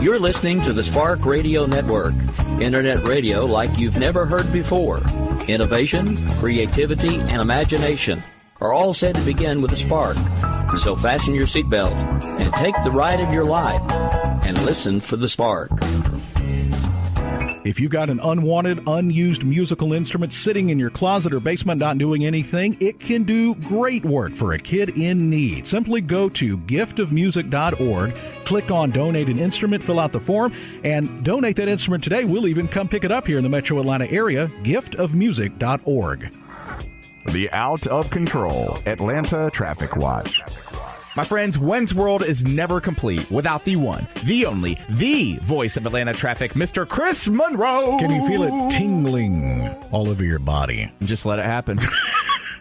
You're listening to the Spark Radio Network, internet radio like you've never heard before. Innovation, creativity, and imagination are all said to begin with a spark. So fasten your seatbelt and take the ride of your life and listen for the spark. If you've got an unwanted, unused musical instrument sitting in your closet or basement not doing anything, it can do great work for a kid in need. Simply go to giftofmusic.org, click on Donate an Instrument, fill out the form, and donate that instrument today. We'll even come pick it up here in the metro Atlanta area, giftofmusic.org. The Out of Control Atlanta Traffic Watch. My friends, When's World is never complete without the one, the only, the voice of Atlanta traffic, Mr. Chris Monroe. Can you feel it tingling all over your body? Just let it happen.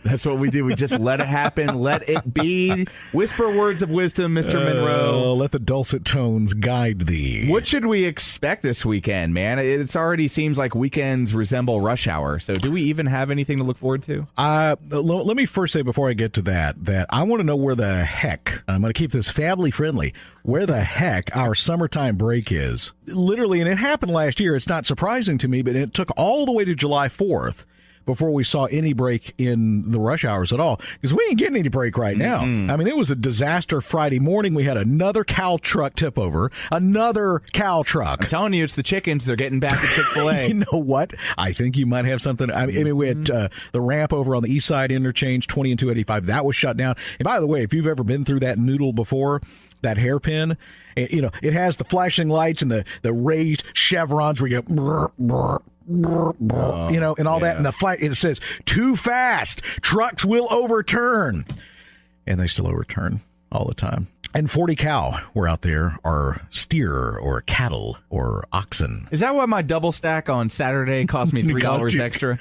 That's what we do. We just let it happen. Let it be. Whisper words of wisdom, Mr. Monroe. Let the dulcet tones guide thee. What should we expect this weekend, man? It already seems like weekends resemble rush hour. So do we even have anything to look forward to? Let me first say before I get to that I want to know where the heck, I'm going to keep this family friendly, where the heck our summertime break is. Literally, and it happened last year. It's not surprising to me, but it took all the way to July 4th. Before we saw any break in the rush hours at all, because we ain't getting any break right now. Mm-hmm. I mean, it was a disaster Friday morning. We had another cow truck tip over, another cow truck. I'm telling you, it's the chickens. They're getting back to Chick-fil-A. You know what? I think you might have something. I mean we had the ramp over on the east side interchange, 20 and 285. That was shut down. And by the way, if you've ever been through that noodle before, that hairpin, it has the flashing lights and the raised chevrons where you go, brr, and all that, and the flight, it says too fast, trucks will overturn, and they still overturn all the time. And 40 cow were out there, or steer, or cattle, or oxen. Is that why my double stack on Saturday cost me $3 extra?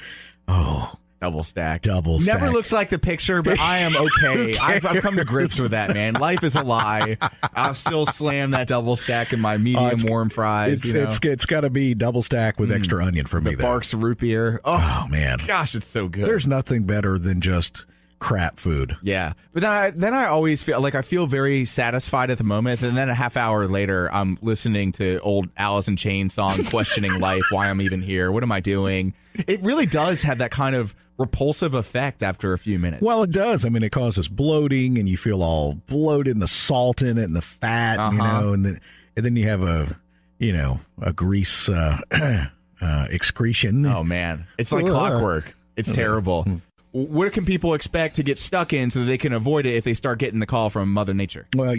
Oh, double stack. Never looks like the picture, but I am okay. I've come to grips with that, man. Life is a lie. I'll still slam that double stack in my medium warm fries. It's got to be double stack with extra onion for me. The Barks root beer. Oh man, gosh, it's so good. There's nothing better than just crap food. Yeah, but then I always feel like I feel very satisfied at the moment, and then a half hour later, I'm listening to old Alice in Chains song, questioning life, why I'm even here, what am I doing? It really does have that kind of repulsive effect after a few minutes. Well, it does. I mean, it causes bloating, and you feel all bloated, and the salt in it, and the fat, and then you have a grease excretion. Oh man, it's like clockwork. It's terrible. What can people expect to get stuck in so that they can avoid it if they start getting the call from Mother Nature? Well,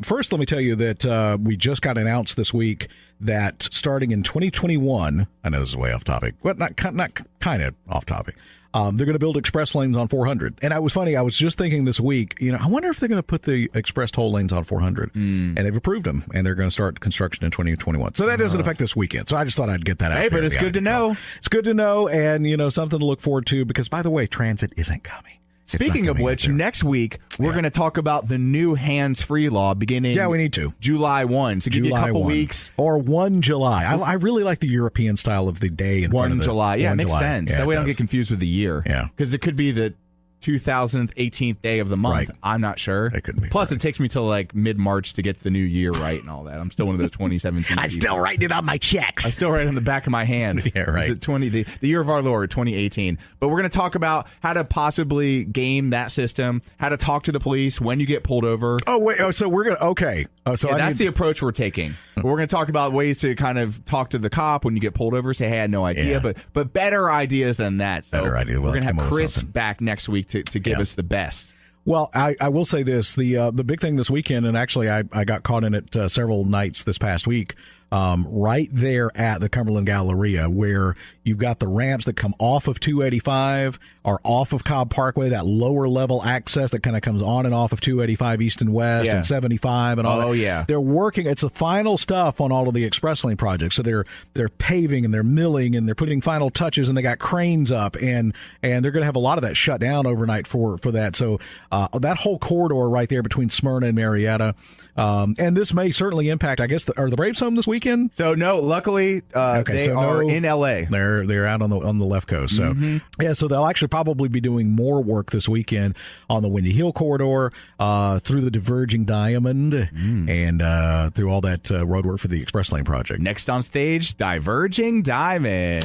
first let me tell you that we just got announced this week that starting in 2021, I know this is way off topic, but not kind of off topic. They're going to build express lanes on 400. And I was just thinking this week, I wonder if they're going to put the express toll lanes on 400. And they've approved them, and they're going to start construction in 2021. So that doesn't affect this weekend. So I just thought I'd get that out there. Hey, but it's good to know. It's good to know, and, something to look forward to, because, by the way, transit isn't coming. Speaking of which, next week, we're going to talk about the new hands-free law beginning we need to. July 1. So give you a couple weeks. Or 1 July. I really like the European style of the day in front of 1 July. Yeah, it makes July. sense. Yeah, that way I don't get confused with the year. Yeah. Because it could be the 2000th, 18th day of the month. Right. I'm not sure. It couldn't be. Plus, it takes me till like mid-March to get the new year right and all that. I'm still one of those 2017 I'm still writing it on my checks. I still write it on the back of my hand. Yeah, right. The year of our Lord, 2018. But we're going to talk about how to possibly game that system, how to talk to the police when you get pulled over. Oh, wait. Oh, so we're going to, okay. Oh, so that's the approach we're taking. We're going to talk about ways to kind of talk to the cop when you get pulled over, say, hey, I had no idea, but better ideas than that. So better idea. We're going to have Chris back next week to give us the best. Well, I will say this, the big thing this weekend, and actually I got caught in it several nights this past week, right there at the Cumberland Galleria, where you've got the ramps that come off of 285 or off of Cobb Parkway, that lower level access that kind of comes on and off of 285 east and west and 75 and all that. Oh, yeah. They're working. It's the final stuff on all of the express lane projects. So they're paving and they're milling and they're putting final touches, and they got cranes up, and they're going to have a lot of that shut down overnight for that. So that whole corridor right there between Smyrna and Marietta. And this may certainly impact, I guess, are the Braves home this weekend? weekend? So no, luckily they are in LA. They're out on the left coast. So yeah, so they'll actually probably be doing more work this weekend on the Windy Hill corridor, through the Diverging Diamond, and through all that road work for the Express Lane project. Next on stage, Diverging Diamond.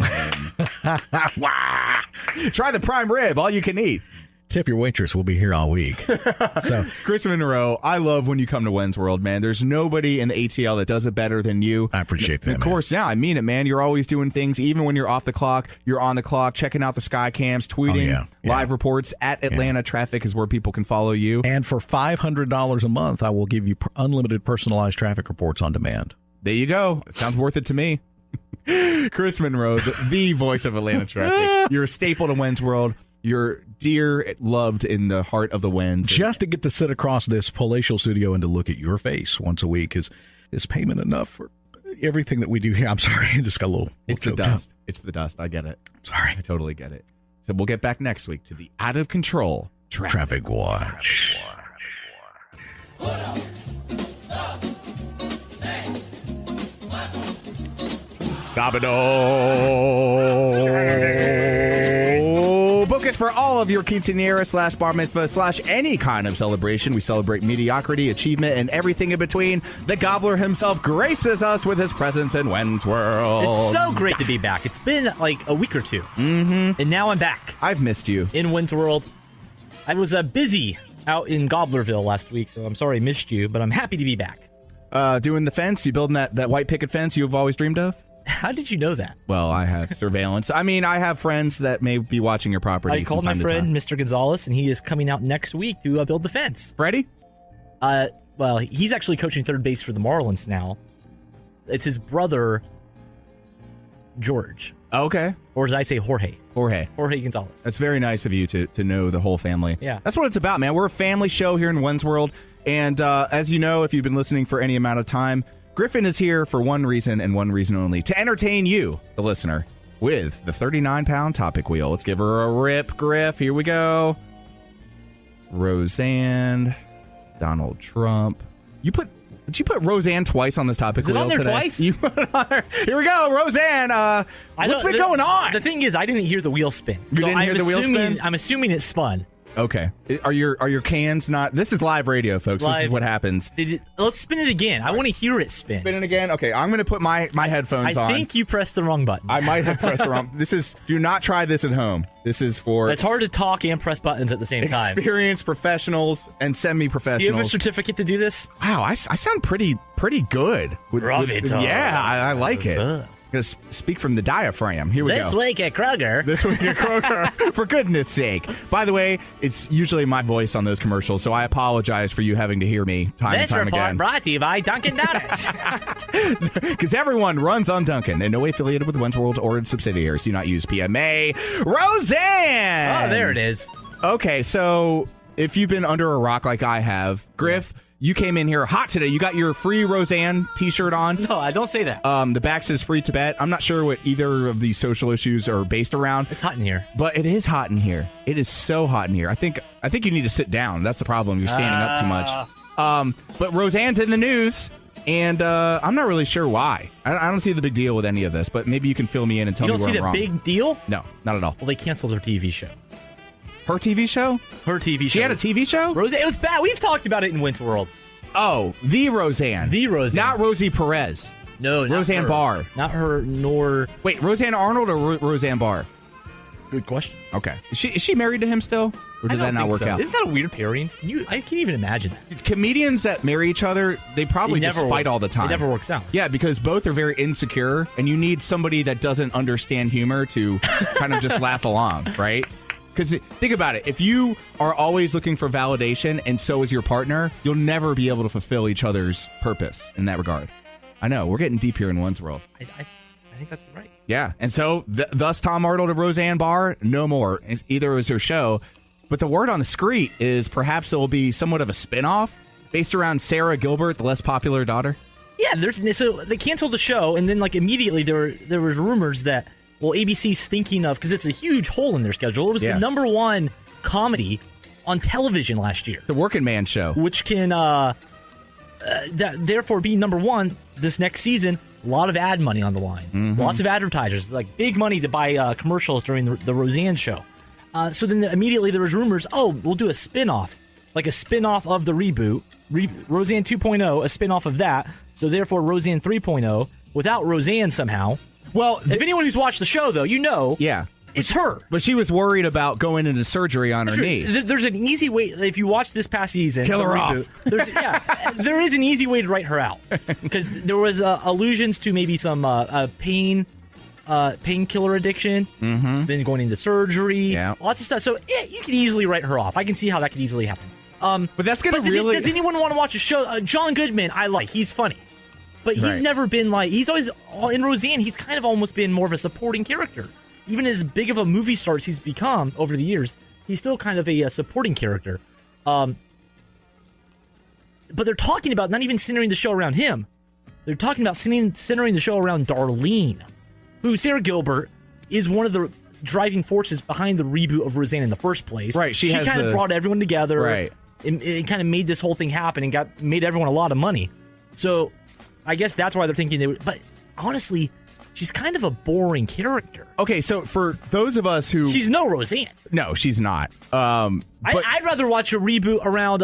Try the prime rib, all you can eat. Tip your waitress. We'll be here all week. So, Chris Monroe, I love when you come to When's World, man. There's nobody in the ATL that does it better than you. I appreciate that. Of course, yeah, I mean it, man. You're always doing things, even when you're off the clock. You're on the clock, checking out the sky cams, tweeting live reports at Atlanta Traffic is where people can follow you. And for $500 a month, I will give you unlimited personalized traffic reports on demand. There you go. It sounds worth it to me. Chris Monroe, the voice of Atlanta Traffic. You're a staple to When's World. You're dear, loved in the heart of the Wens. Just to get to sit across this palatial studio and to look at your face once a week is payment enough for everything that we do here. I'm sorry, I just got a little It's the dust. It's the dust. I get it. Sorry. I totally get it. So we'll get back next week to the Out of Control Traffic Watch. Sabado. Book us for all of your quinceañera / bar mitzvah / any kind of celebration. We celebrate mediocrity, achievement, and everything in between. The Gobbler himself graces us with his presence in When's World. It's so great to be back. It's been like a week or two. Mm-hmm. And now I'm back. I've missed you. In When's World. I was busy out in Gobblerville last week, so I'm sorry I missed you, but I'm happy to be back. Doing the fence? You building that white picket fence you've always dreamed of? How did you know that? Well, I have surveillance. I mean, I have friends that may be watching your property. I called my friend, Mr. Gonzalez, and he is coming out next week to build the fence. Freddie? Well, he's actually coaching third base for the Marlins now. It's his brother, George. Okay. Or as I say, Jorge. Jorge Gonzalez. That's very nice of you to know the whole family. Yeah. That's what it's about, man. We're a family show here in When's World. And as you know, if you've been listening for any amount of time, Griffin is here for one reason and one reason only, to entertain you, the listener, with the 39-pound topic wheel. Let's give her a rip, Griff. Here we go. Roseanne, Donald Trump. Did you put Roseanne twice on this topic wheel today? Is it on there twice? You put it on there. Here we go, Roseanne. What's been going on? The thing is, I didn't hear the wheel spin. You didn't hear the wheel spin? I'm assuming it spun. Okay. Are your cans not... This is live radio, folks. This is what happens. Let's spin it again. I want to hear it spin. Spin it again? Okay, I'm going to put my headphones on. I think you pressed the wrong button. I might have pressed the wrong... Do not try this at home. This is for... It's hard to talk and press buttons at the same time. Experienced professionals and semi-professionals. Do you have a certificate to do this? Wow, I sound pretty good. Yeah, I like it. I'm going to speak from the diaphragm. Here we go. This week at Kroger. For goodness sake. By the way, it's usually my voice on those commercials, so I apologize for you having to hear me time and time again. This report brought to you by Dunkin' Donuts. Because everyone runs on Dunkin'. In no way affiliated with When's World or its subsidiaries. Do not use PMA. Roseanne! Oh, there it is. Okay, so if you've been under a rock like I have, Griff... You came in here hot today. You got your free Roseanne t-shirt on. No, I don't say that. The back says free Tibet. I'm not sure what either of these social issues are based around. It's hot in here. But it is hot in here. It is so hot in here. I think you need to sit down. That's the problem. You're standing up too much. But Roseanne's in the news, and I'm not really sure why. I don't see the big deal with any of this, but maybe you can fill me in and tell me where I'm wrong. You don't see the big deal? No, not at all. Well, they canceled her TV show. Her TV show? Her TV show. She had a TV show? Roseanne, it was bad. We've talked about it in When's World. Oh, the Roseanne. The Roseanne. Not Rosie Perez. No, not Roseanne her. Barr. Not her, nor... Wait, Roseanne Arnold or Roseanne Barr? Good question. Okay. Is she married to him still? Or did that not work out? Isn't that a weird pairing? I can't even imagine that. Comedians that marry each other, they probably just fight all the time. It never works out. Yeah, because both are very insecure, and you need somebody that doesn't understand humor to kind of just laugh along, right? Because think about it. If you are always looking for validation and so is your partner, you'll never be able to fulfill each other's purpose in that regard. I know. We're getting deep here in When's World. I think that's right. Yeah. And so thus Tom Arnold and Roseanne Barr, no more. Either was her show. But the word on the street is perhaps it will be somewhat of a spinoff based around Sarah Gilbert, the less popular daughter. Yeah. So they canceled the show, and then immediately there was rumors that... Well, ABC's thinking of, because it's a huge hole in their schedule. It was the #1 comedy on television last year. The Working Man Show. Which can, therefore, be #1 this next season. A lot of ad money on the line. Lots of advertisers, like big money to buy commercials during the Roseanne show. So then immediately there was rumors, we'll do a spin-off, like a spin-off of the reboot, Roseanne 2.0, a spin-off of that. So therefore Roseanne 3.0 without Roseanne somehow. Well, if anyone who's watched the show, though, it's her. But she was worried about going into surgery on her knee. There's an easy way. If you watch this past season, kill her off. There is an easy way to write her out because there was allusions to maybe some painkiller addiction, then going into surgery, lots of stuff. So you could easily write her off. I can see how that could easily happen. But that's going to really. Does anyone want to watch a show? John Goodman, I like. He's funny. But he's never been like. He's always in Roseanne. He's kind of almost been more of a supporting character. Even as big of a movie star as he's become over the years, he's still kind of a supporting character. But they're talking about not even centering the show around him. They're talking about centering the show around Darlene, who Sarah Gilbert is one of the driving forces behind the reboot of Roseanne in the first place. Right. She kind of brought everyone together. Right. It kind of made this whole thing happen and made everyone a lot of money. So I guess that's why they're thinking they would. But honestly, she's kind of a boring character. Okay, so for those of us who... She's no Roseanne. No, she's not. I'd rather watch a reboot around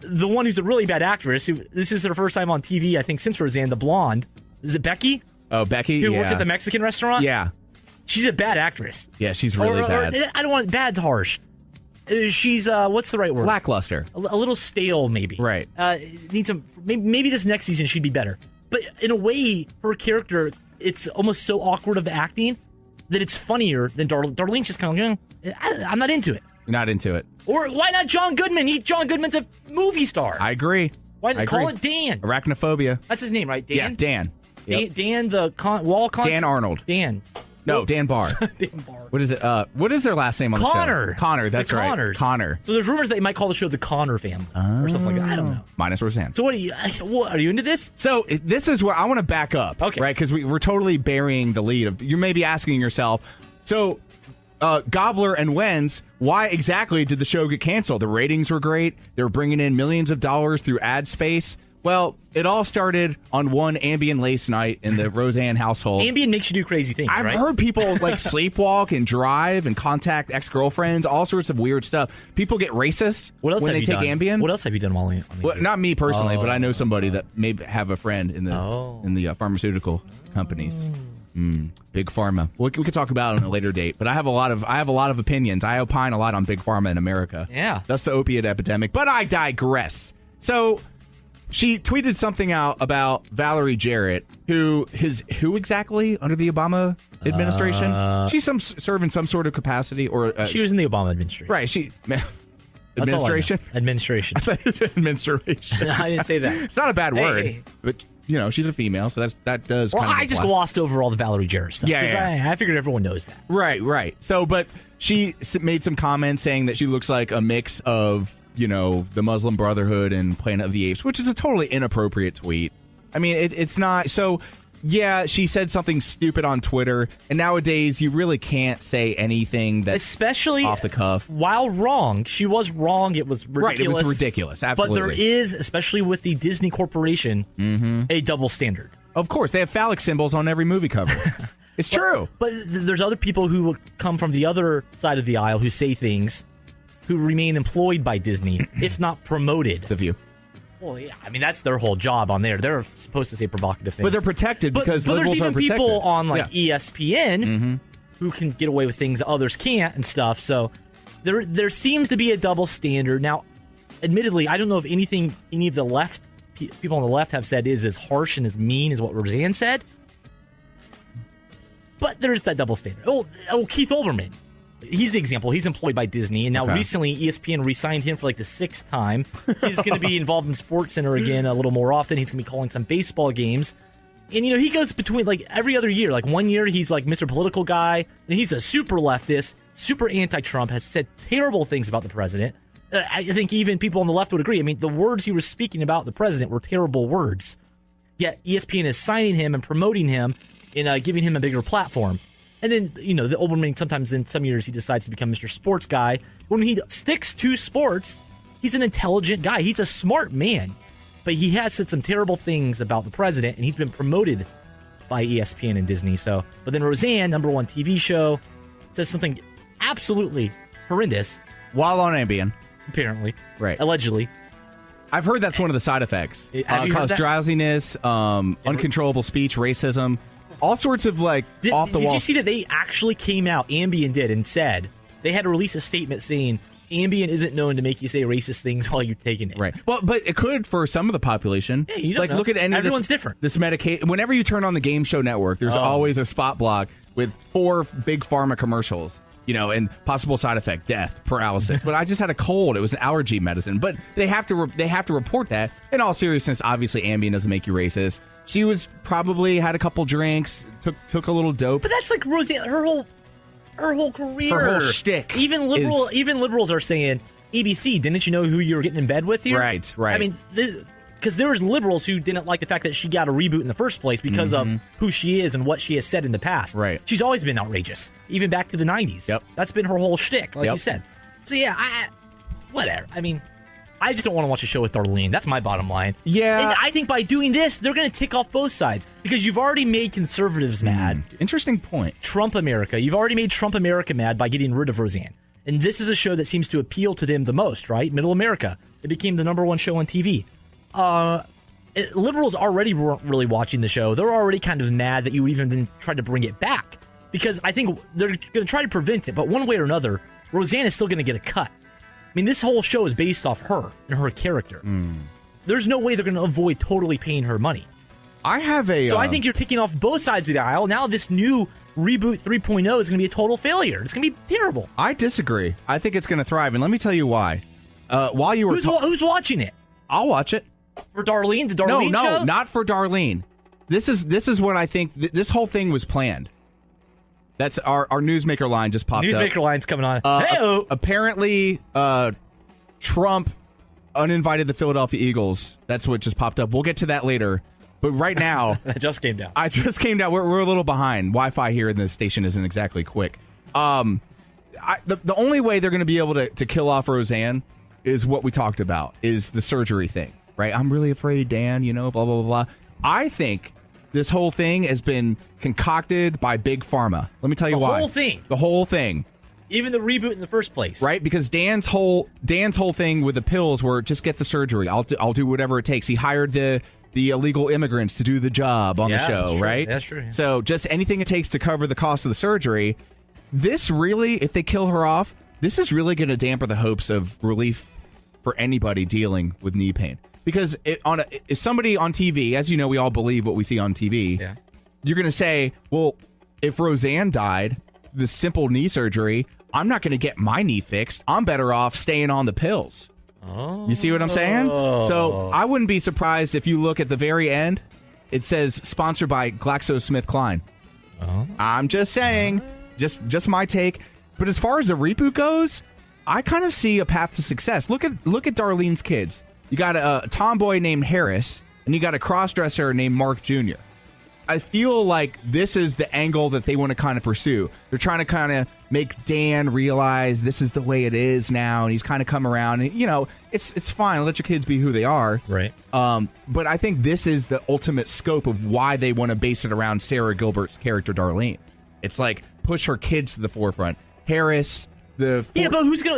the one who's a really bad actress. This is her first time on TV, I think, since Roseanne, the blonde. Is it Becky? Oh, Becky? Who works at the Mexican restaurant? Yeah. She's a bad actress. Yeah, she's really bad. I don't want... Bad's harsh. She's, what's the right word? Lackluster. A little stale, maybe. Right. Needs some... Maybe this next season she'd be better. But in a way, her character... It's almost so awkward of acting that it's funnier than Darlene's just kind of I'm not into it. You're not into it. Or why not John Goodman? John Goodman's a movie star. I agree. Why not call it Dan? Arachnophobia. That's his name, right? Dan? Yeah, Dan. Yep. Dan the wall con. Dan Arnold. Dan. No, Dan Barr. Dan Barr. What is it? What is their last name on the show? Connor, that's right. Connors. Connor. So there's rumors that they might call the show the Connor family or something like that. I don't know. Minus Roseanne. So are you into this? So this is where I want to back up, okay? Right? Because we're totally burying the lead. You may be asking yourself, so Gobbler and Wenz, why exactly did the show get canceled? The ratings were great. They were bringing in millions of dollars through ad space. Well, it all started on one Ambien lace night in the Roseanne household. Ambien makes you do crazy things, I've heard people like sleepwalk and drive and contact ex-girlfriends, all sorts of weird stuff. People get racist when they take Ambien. What else have you done while well, not me personally, but I know somebody that may have a friend in the pharmaceutical companies. Big Pharma. We could talk about it on a later date, but I have a lot of opinions. I opine a lot on Big Pharma in America. Yeah. That's the opiate epidemic. But I digress. So she tweeted something out about Valerie Jarrett, who exactly under the Obama administration? She's serving some sort of capacity, or she was in the Obama administration, right? Administration. Administration. I thought it was administration. I didn't say that. It's not a bad word, but she's a female, so that does. Well, kind of I just glossed over all the Valerie Jarrett stuff. Yeah. I figured everyone knows that. Right. So, but she made some comments saying that she looks like a mix of the Muslim Brotherhood and Planet of the Apes, which is a totally inappropriate tweet. I mean, it's not. So, yeah, she said something stupid on Twitter, and nowadays you really can't say anything that's especially off the cuff. While wrong, she was wrong. It was ridiculous. Right, it was ridiculous, absolutely. But there is, especially with the Disney Corporation, a double standard. Of course, they have phallic symbols on every movie cover. It's true. But there's other people who will come from the other side of the aisle who say things, who remain employed by Disney, if not promoted. The View. Well, yeah, I mean, that's their whole job on there. They're supposed to say provocative things. But they're protected because liberals there's even are protected. people on, ESPN who can get away with things that others can't and stuff. So there seems to be a double standard. Now, admittedly, I don't know if any of the left, people on the left have said is as harsh and as mean as what Roseanne said. But there's that double standard. Oh, Keith Olbermann. He's the example. He's employed by Disney, and now recently ESPN re-signed him for like the 6th time. He's going to be involved in SportsCenter again a little more often. He's going to be calling some baseball games. And, he goes between like every other year. Like one year he's like Mr. Political Guy, and he's a super leftist, super anti-Trump, has said terrible things about the president. I think even people on the left would agree. I mean, the words he was speaking about the president were terrible words. Yet ESPN is signing him and promoting him and giving him a bigger platform. And then, the Olbermann, sometimes in some years, he decides to become Mr. Sports Guy. When he sticks to sports, he's an intelligent guy. He's a smart man. But he has said some terrible things about the president, and he's been promoted by ESPN and Disney. So, but then Roseanne, number one TV show, says something absolutely horrendous. While on Ambien. Apparently. Right. Allegedly. I've heard that's one of the side effects. Have you heard cause that? drowsiness, uncontrollable speech, racism, all sorts of off the wall. Did you see that they actually came out, Ambien did, and said they had to release a statement saying Ambien isn't known to make you say racist things while you're taking it. Right. Well, but it could for some of the population. Yeah, you don't know. Look at Everyone's different. This medication. Whenever you turn on the Game Show Network, there's always a spot block with 4 big pharma commercials. And possible side effect, death, paralysis. But I just had a cold. It was an allergy medicine. But they have to report that. In all seriousness, obviously Ambien doesn't make you racist. She was probably had a couple drinks, took a little dope. But that's like Roseanne, her whole career, her whole shtick. Even liberals are saying, ABC, didn't you know who you were getting in bed with here? Right. I mean, because there was liberals who didn't like the fact that she got a reboot in the first place because of who she is and what she has said in the past. Right. She's always been outrageous, even back to the 90s. Yep. That's been her whole shtick, like you said. So yeah, whatever. I mean, I just don't want to watch a show with Darlene. That's my bottom line. Yeah. And I think by doing this, they're going to tick off both sides because you've already made conservatives mad. Interesting point. Trump America. You've already made Trump America mad by getting rid of Roseanne. And this is a show that seems to appeal to them the most, right? Middle America. It became the number one show on TV. Liberals already weren't really watching the show. They're already kind of mad that you even tried to bring it back because I think they're going to try to prevent it. But one way or another, Roseanne is still going to get a cut. I mean, this whole show is based off her and her character. There's no way they're going to avoid totally paying her money. So I think you're taking off both sides of the aisle. Now this new reboot 3.0 is going to be a total failure. It's going to be terrible. I disagree. I think it's going to thrive, and let me tell you why. While you were who's watching it? I'll watch it. For Darlene? The Darlene show? No, not for Darlene. This is what I think. This whole thing was planned. That's our newsmaker line just popped up. Newsmaker line's coming on. Hey-o. Apparently, Trump uninvited the Philadelphia Eagles. That's what just popped up. We'll get to that later. But right now... That just came down. I just came down. We're a little behind. Wi-Fi here in the station isn't exactly quick. The only way they're going to be able to kill off Roseanne is what we talked about, is the surgery thing. Right? I'm really afraid, Dan, blah, blah, blah, blah. I think this whole thing has been concocted by Big Pharma. Let me tell you why. The whole thing. Even the reboot in the first place. Right? Because Dan's whole thing with the pills were just get the surgery. I'll do whatever it takes. He hired the illegal immigrants to do the job on the show, that's right? That's true. Yeah. So just anything it takes to cover the cost of the surgery. This really, if they kill her off, this is really going to damper the hopes of relief for anybody dealing with knee pain. Because if somebody on TV, as you know, we all believe what we see on TV, you're going to say, well, if Roseanne died, the simple knee surgery, I'm not going to get my knee fixed. I'm better off staying on the pills. Oh. You see what I'm saying? So I wouldn't be surprised if you look at the very end, it says sponsored by GlaxoSmithKline. Oh. I'm just saying, just my take. But as far as the reboot goes, I kind of see a path to success. Look at Darlene's kids. You got a tomboy named Harris, and you got a crossdresser named Mark Jr. I feel like this is the angle that they want to kind of pursue. They're trying to kind of make Dan realize this is the way it is now, and he's kind of come around. And, it's fine. Let your kids be who they are. Right. But I think this is the ultimate scope of why they want to base it around Sarah Gilbert's character, Darlene. It's like push her kids to the forefront. Harris... but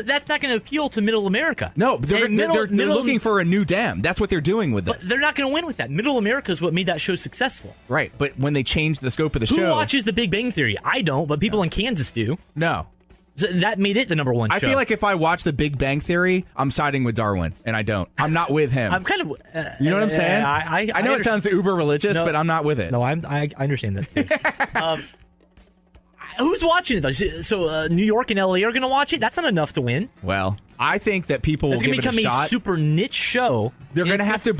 that's not gonna appeal to Middle America. No, they're looking for a new Dem. That's what they're doing with this. But they're not gonna win with that. Middle America is what made that show successful. Right, but when they changed the scope of the show... Who watches The Big Bang Theory? I don't, but people in Kansas do. No. So that made it the number one show. I feel like if I watch The Big Bang Theory, I'm siding with Darwin, and I don't. I'm not with him. I'm kind of... you know what I'm saying? I know it sounds uber religious, but I'm not with it. No, I understand that too. Who's watching it, though? So New York and L.A. are going to watch it? That's not enough to win. Well, I think that people will give it a shot. It's going to become a super niche show. They're going to have to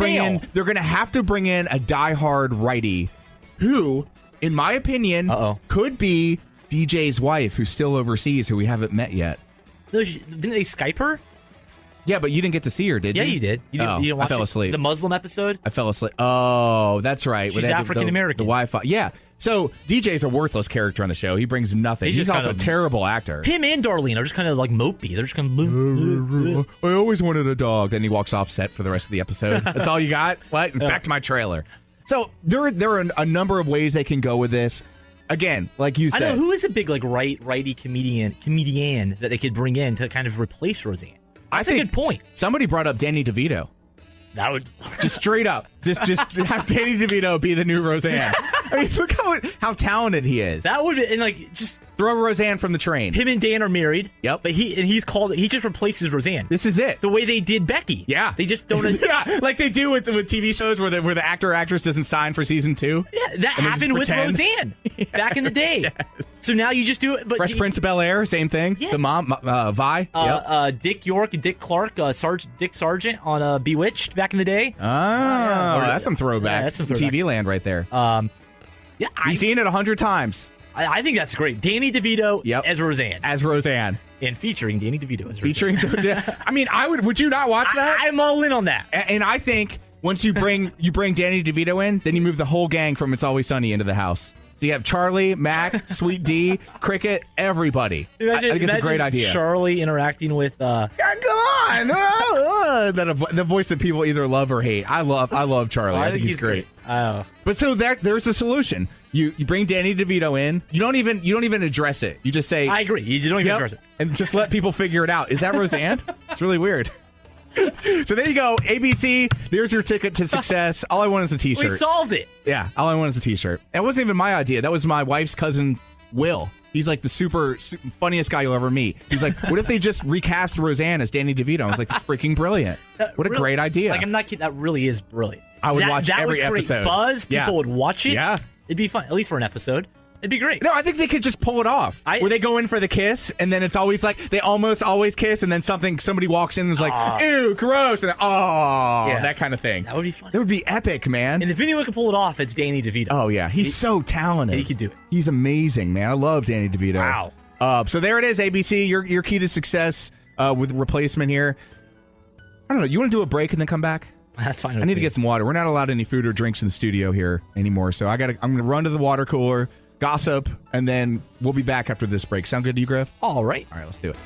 bring in a diehard righty who, in my opinion, could be DJ's wife, who's still overseas, who we haven't met yet. Didn't they Skype her? Yeah, but you didn't get to see her, did you? Yeah, you did. You didn't watch I fell asleep. The Muslim episode? I fell asleep. Oh, that's right. She's African-American. The Wi-Fi. Yeah. So DJ's a worthless character on the show. He brings nothing. He's also a terrible actor. Him and Darlene are just kind of like mopey. They're just kind of... I always wanted a dog. Then he walks off set for the rest of the episode. That's all you got? What? Back to my trailer. So there are a number of ways they can go with this. Again, like you said. I know, who is a big like righty comedian that they could bring in to kind of replace Roseanne? That's a good point. Somebody brought up Danny DeVito. That would just straight up, just have Danny DeVito be the new Roseanne. I mean, look how talented he is. That would, and like, just throw Roseanne from the train. Him and Dan are married. Yep. But he just replaces Roseanne. This is it. The way they did Becky. Yeah. They just don't. Yeah, like they do with TV shows where the actor or actress doesn't sign for season 2. Yeah, that happened with Roseanne back in the day. Yes. So now you just do it. But Fresh Prince of Bel-Air, same thing. Yeah. The mom, Vi. Dick York and Dick Clark, Dick Sargent on Bewitched back in the day. Oh, that's some throwback. Yeah, that's some throwback. TV land right there. Yeah, You've seen it 100 times. I think that's great. Danny DeVito as Roseanne. As Roseanne. And featuring Danny DeVito as Roseanne. Featuring Roseanne. I mean, would you not watch that? I'm all in on that. And I think once you bring Danny DeVito in, then you move the whole gang from It's Always Sunny into the house. So you have Charlie, Mac, Sweet D, Cricket, everybody. I think it's a great idea. Charlie interacting with... Come on! The voice that people either love or hate. I love Charlie. I think he's great. But so there's the solution. You bring Danny DeVito in. You don't even address it. You just say... I agree. You don't even address it. And just let people figure it out. Is that Roseanne? It's really weird. So there you go. ABC, there's your ticket to success. All I want is a t-shirt. We solved it. Yeah, all I want is a t-shirt. It wasn't even my idea. That was my wife's cousin, Will. He's like the super funniest guy you'll ever meet. He's like, what if they just recast Roseanne as Danny DeVito? I was like, that's freaking brilliant. What a great idea. Like, I'm not kidding. That really is brilliant. I would watch every episode. Buzz. People would watch it. Yeah. It'd be fun, at least for an episode. It'd be great. No, I think they could just pull it off. Where they go in for the kiss, and then it's always like, they almost always kiss, and then somebody walks in and is like, ew, gross, and that kind of thing. That would be fun. That would be epic, man. And if anyone can pull it off, it's Danny DeVito. Oh, yeah. He's so talented. He could do it. He's amazing, man. I love Danny DeVito. Wow. So there it is, ABC. Your key to success with replacement here. I don't know. You want to do a break and then come back? That's fine. I need to get some water. We're not allowed any food or drinks in the studio here anymore, so I'm going to run to the water cooler, gossip, and then we'll be back after this break. Sound good to you, Griff? All right. All right, let's do it.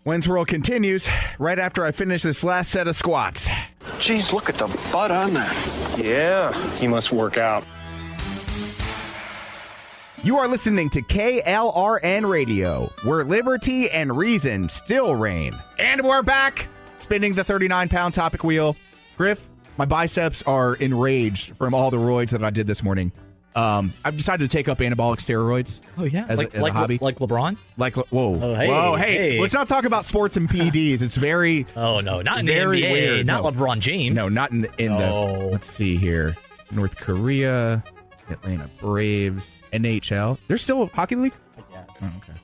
Wins World continues right after I finish this last set of squats. Geez, look at the butt on that. Yeah, he must work out. You are listening to KLRN Radio, where liberty and reason still reign. And we're back, spinning the 39-pound topic wheel. Griff, my biceps are enraged from all the roids that I did this morning. I've decided to take up anabolic steroids. Oh, yeah. As a hobby. Like LeBron? Whoa. Oh, hey. Whoa, hey. Let's not talk about sports and PEDs. It's very... Oh, no. Not in the very NBA. Weird. Not LeBron James. No, not in the... Let's see here. North Korea, Atlanta Braves, NHL. There's still a hockey league? Yeah. Oh, okay.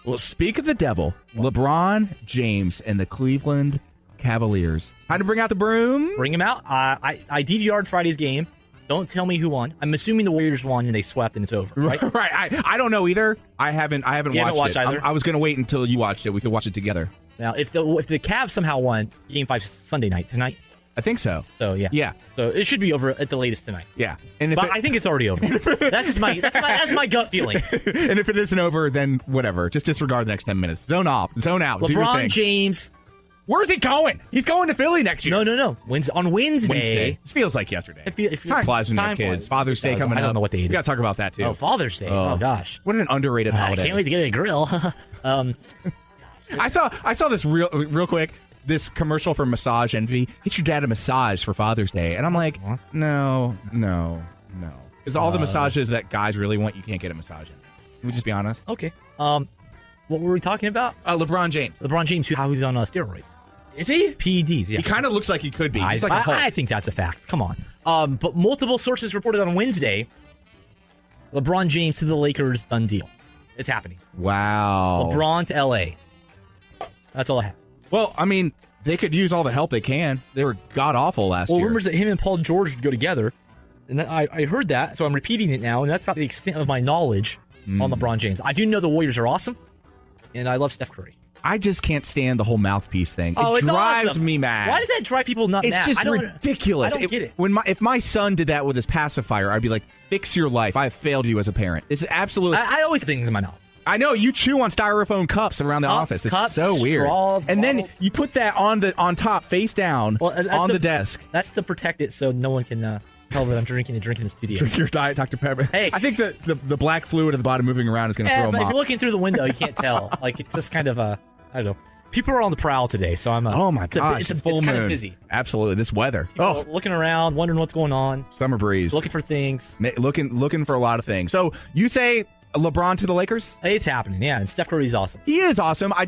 Well, speak of the devil, LeBron James and the Cleveland Cavaliers. Time to bring out the broom. Bring him out. I DVR'd Friday's game. Don't tell me who won. I'm assuming the Warriors won and they swept and it's over, right? Right. I don't know either. I haven't watched it. Either? I was going to wait until you watched it. We could watch it together. Now, if the Cavs somehow won Game 5 Sunday night tonight. I think so. So yeah. Yeah. So it should be over at the latest tonight. Yeah. But I think it's already over. That's just that's my gut feeling. And if it isn't over, then whatever. Just disregard the next 10 minutes. Zone out. LeBron James. Where's he going? He's going to Philly next year. No. On Wednesday. This feels like yesterday. Time flies when you have kids. Father's Day coming up. I don't know what day it is. We got to talk about that, too. Oh, Father's Day. Oh gosh. What an underrated holiday. I can't wait to get a grill. I saw this real quick, this commercial for Massage Envy. Get your dad a massage for Father's Day. And I'm like, no. Because all the massages that guys really want, you can't get a massage in. Can we just be honest? Okay. What were we talking about? LeBron James. LeBron James, how he's on steroids. Is he? PEDs, yeah. He kind of looks like he could be. He's like a Hulk. I think that's a fact. Come on. But multiple sources reported on Wednesday, LeBron James to the Lakers, done deal. It's happening. Wow. LeBron to LA. That's all I have. Well, I mean, they could use all the help they can. They were god-awful last year. Well, rumors that him and Paul George would go together. And I heard that, so I'm repeating it now, and that's about the extent of my knowledge on LeBron James. I do know the Warriors are awesome, and I love Steph Curry. I just can't stand the whole mouthpiece thing. It drives me mad. Why does that drive people mad? It's just ridiculous. I don't get it. If my son did that with his pacifier, I'd be like, fix your life. I have failed you as a parent. It's absolutely... I always have things in my mouth. I know you chew on styrofoam cups around the office. It's cups, so weird. straws, and then bottles. you put that on top, face down, on the desk. That's to protect it so no one can tell that I'm drinking a drink in the studio. Drink your Diet Dr. Pepper. Hey. I think the black fluid at the bottom moving around is going to throw them but if off. you're looking through the window, you can't tell. Like, it's just kind of I don't know. People are on the prowl today, so I'm. Oh my gosh! It's full moon. kind of busy. Absolutely, this weather. People looking around, wondering what's going on, Summer breeze. looking for things. Looking for a lot of things. So you say LeBron to the Lakers? It's happening, yeah. And Steph Curry's awesome. He is awesome. I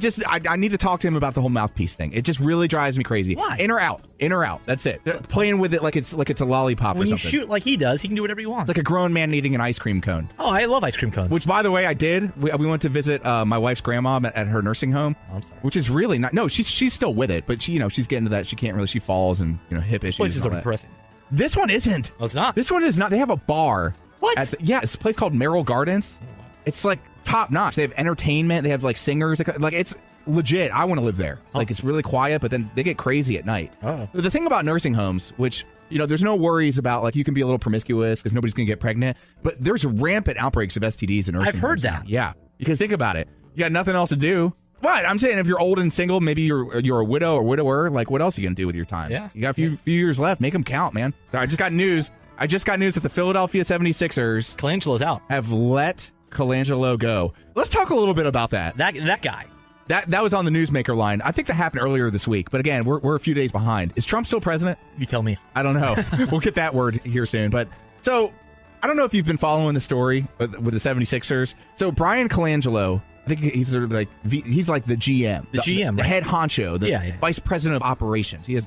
need to talk to him about the whole mouthpiece thing. It just really drives me crazy. Why? In or out. In or out. That's it. They're playing with it like it's a lollipop When or you something. shoot like he does, he can do whatever he wants. It's like a grown man eating an ice cream cone. Oh, I love ice cream cones. Which, by the way, I did. We went to visit my wife's grandma at her nursing home. Oh, I'm sorry. Which is really not. No, she's still with it, but she's getting to that. She can't really. She falls and hip issues. Places and are all that. depressing. This one isn't. Oh, it's not. This one is not. They have a bar. What? Yeah, it's a place called Merrill Gardens. It's like top notch. They have entertainment. They have like singers. Like it's legit. I want to live there. Like it's really quiet, but then they get crazy at night. Oh. The thing about nursing homes, which there's no worries about, like you can be a little promiscuous because nobody's gonna get pregnant, but there's rampant outbreaks of STDs in nursing homes. I've heard that. Yeah, because think about it. You got nothing else to do. What I'm saying, if you're old and single, maybe you're a widow or widower. Like, what else are you gonna do with your time? Yeah. You got a few years left. Make them count, man. I just got news that the Philadelphia 76ers Colangelo's out. have let Colangelo go. Let's talk a little bit about that. That guy. That was on the Newsmaker line. I think that happened earlier this week. But again, we're a few days behind. Is Trump still president? You tell me. I don't know. We'll get that word here soon. But so I don't know if you've been following the story with the 76ers. So Brian Colangelo, I think he's sort of like he's like the GM, The GM, the right? head honcho, the vice president of operations. He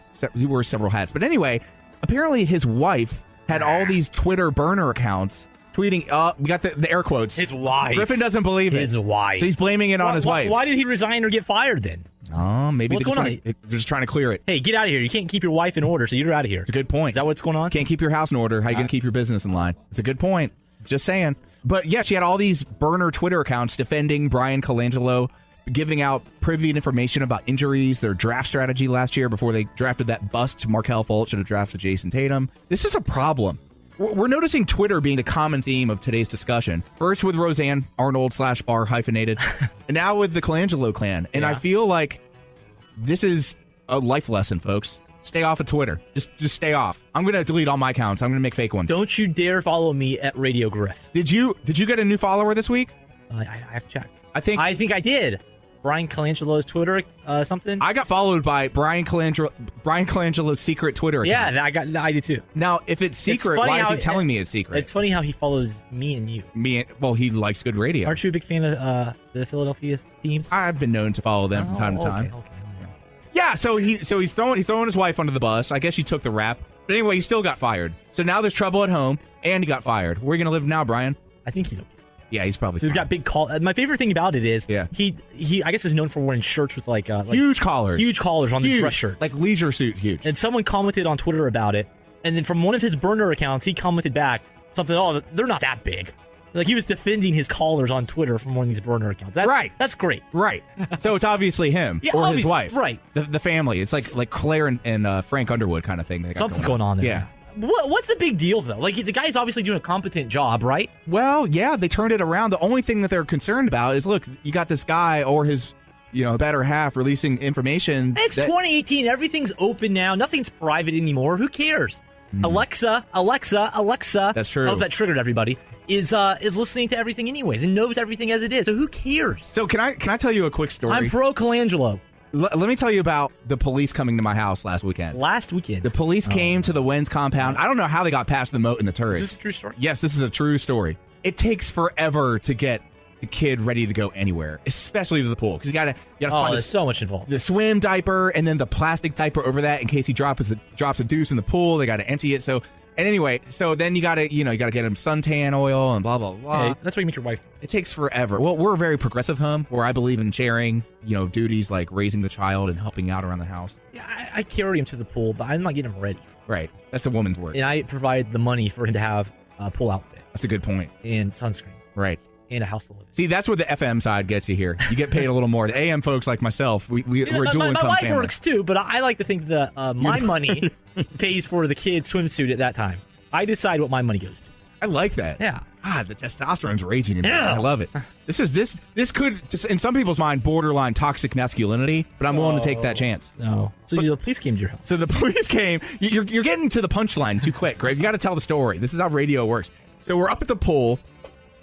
wears several hats. But anyway, apparently his wife had all these Twitter burner accounts tweeting. We got the air quotes. His wife. Griffin doesn't believe it. His wife. So he's blaming it on his wife. Why did he resign or get fired then? Oh, maybe What's going they're just trying to clear it. Hey, get out of here. You can't keep your wife in order, so you're out of here. It's a good point. Is that what's going on? Can't keep your house in order. How you going to keep your business in line? It's a good point. Just saying. But yeah, she had all these burner Twitter accounts defending Brian Colangelo, giving out privy information about injuries, their draft strategy last year before they drafted that bust Markelle Fultz should have drafted Jason Tatum. This is a problem. We're noticing Twitter being the common theme of today's discussion. First with Roseanne Arnold /R hyphenated, and now with the Colangelo clan. And I feel like this is a life lesson, folks. Stay off of Twitter. Just stay off. I'm going to delete all my accounts. I'm going to make fake ones. Don't you dare follow me at Radio Griff. Did you get a new follower this week? I have to check. I think I did. Brian Colangelo's Twitter, something. I got followed by Brian Colangelo's secret Twitter account. Yeah, I did too. Now, if it's secret, why is he telling me it's secret? It's funny how he follows me and you. Well, he likes good radio. Aren't you a big fan of the Philadelphia teams? I've been known to follow them from time to time. Okay. Yeah, so he's throwing his wife under the bus. I guess she took the rap. But anyway, he still got fired. So now there's trouble at home, and he got fired. Where are you going to live now, Brian? I think he's okay. Yeah, he's probably. He's got big my favorite thing about it is he I guess is known for wearing shirts with like huge collars on the dress shirts, like leisure suit huge. And someone commented on Twitter about it, and then from one of his burner accounts, he commented back something. Oh, they're not that big. Like he was defending his collars on Twitter from one of these burner accounts. That's great. Right. So it's obviously him or his wife. Right. The family. It's like Claire and Frank Underwood kind of thing. Something's going on there. Yeah. What's the big deal, though? Like, the guy's obviously doing a competent job, right? Well, yeah, they turned it around. The only thing that they're concerned about is, look, you got this guy or his, better half releasing information. It's 2018. Everything's open now. Nothing's private anymore. Who cares? Alexa. That's true. Oh, that triggered everybody. Is listening to everything anyways and knows everything as it is. So who cares? So can I tell you a quick story? I'm pro Colangelo. Let me tell you about the police coming to my house last weekend. The police came to the Wenz compound. I don't know how they got past the moat and the turrets. Is this a true story? Yes, this is a true story. It takes forever to get the kid ready to go anywhere, especially to the pool, because you gotta find there's so much involved. The swim diaper and then the plastic diaper over that in case he drops a deuce in the pool. They gotta empty it. So then you gotta get him suntan oil and blah blah blah. Hey, that's why you make your wife. It takes forever. Well, we're a very progressive home where I believe in sharing, duties like raising the child and helping out around the house. Yeah, I carry him to the pool, but I'm not getting him ready. Right. That's a woman's work. And I provide the money for him to have a pool outfit. That's a good point. And sunscreen. Right. And a house to live in. See, that's where the FM side gets you here. You get paid a little more. The AM folks like myself, we're dual income family. My wife works too, but I like to think that my money pays for the kid's swimsuit at that time. I decide what my money goes to. I like that. Yeah. God, the testosterone's raging in me. Yeah. I love it. This could, just in some people's mind, borderline toxic masculinity, but I'm willing to take that chance. No. So the police came to your house. So the police came. You're getting to the punchline too quick, Greg. You got to tell the story. This is how radio works. So we're up at the pool.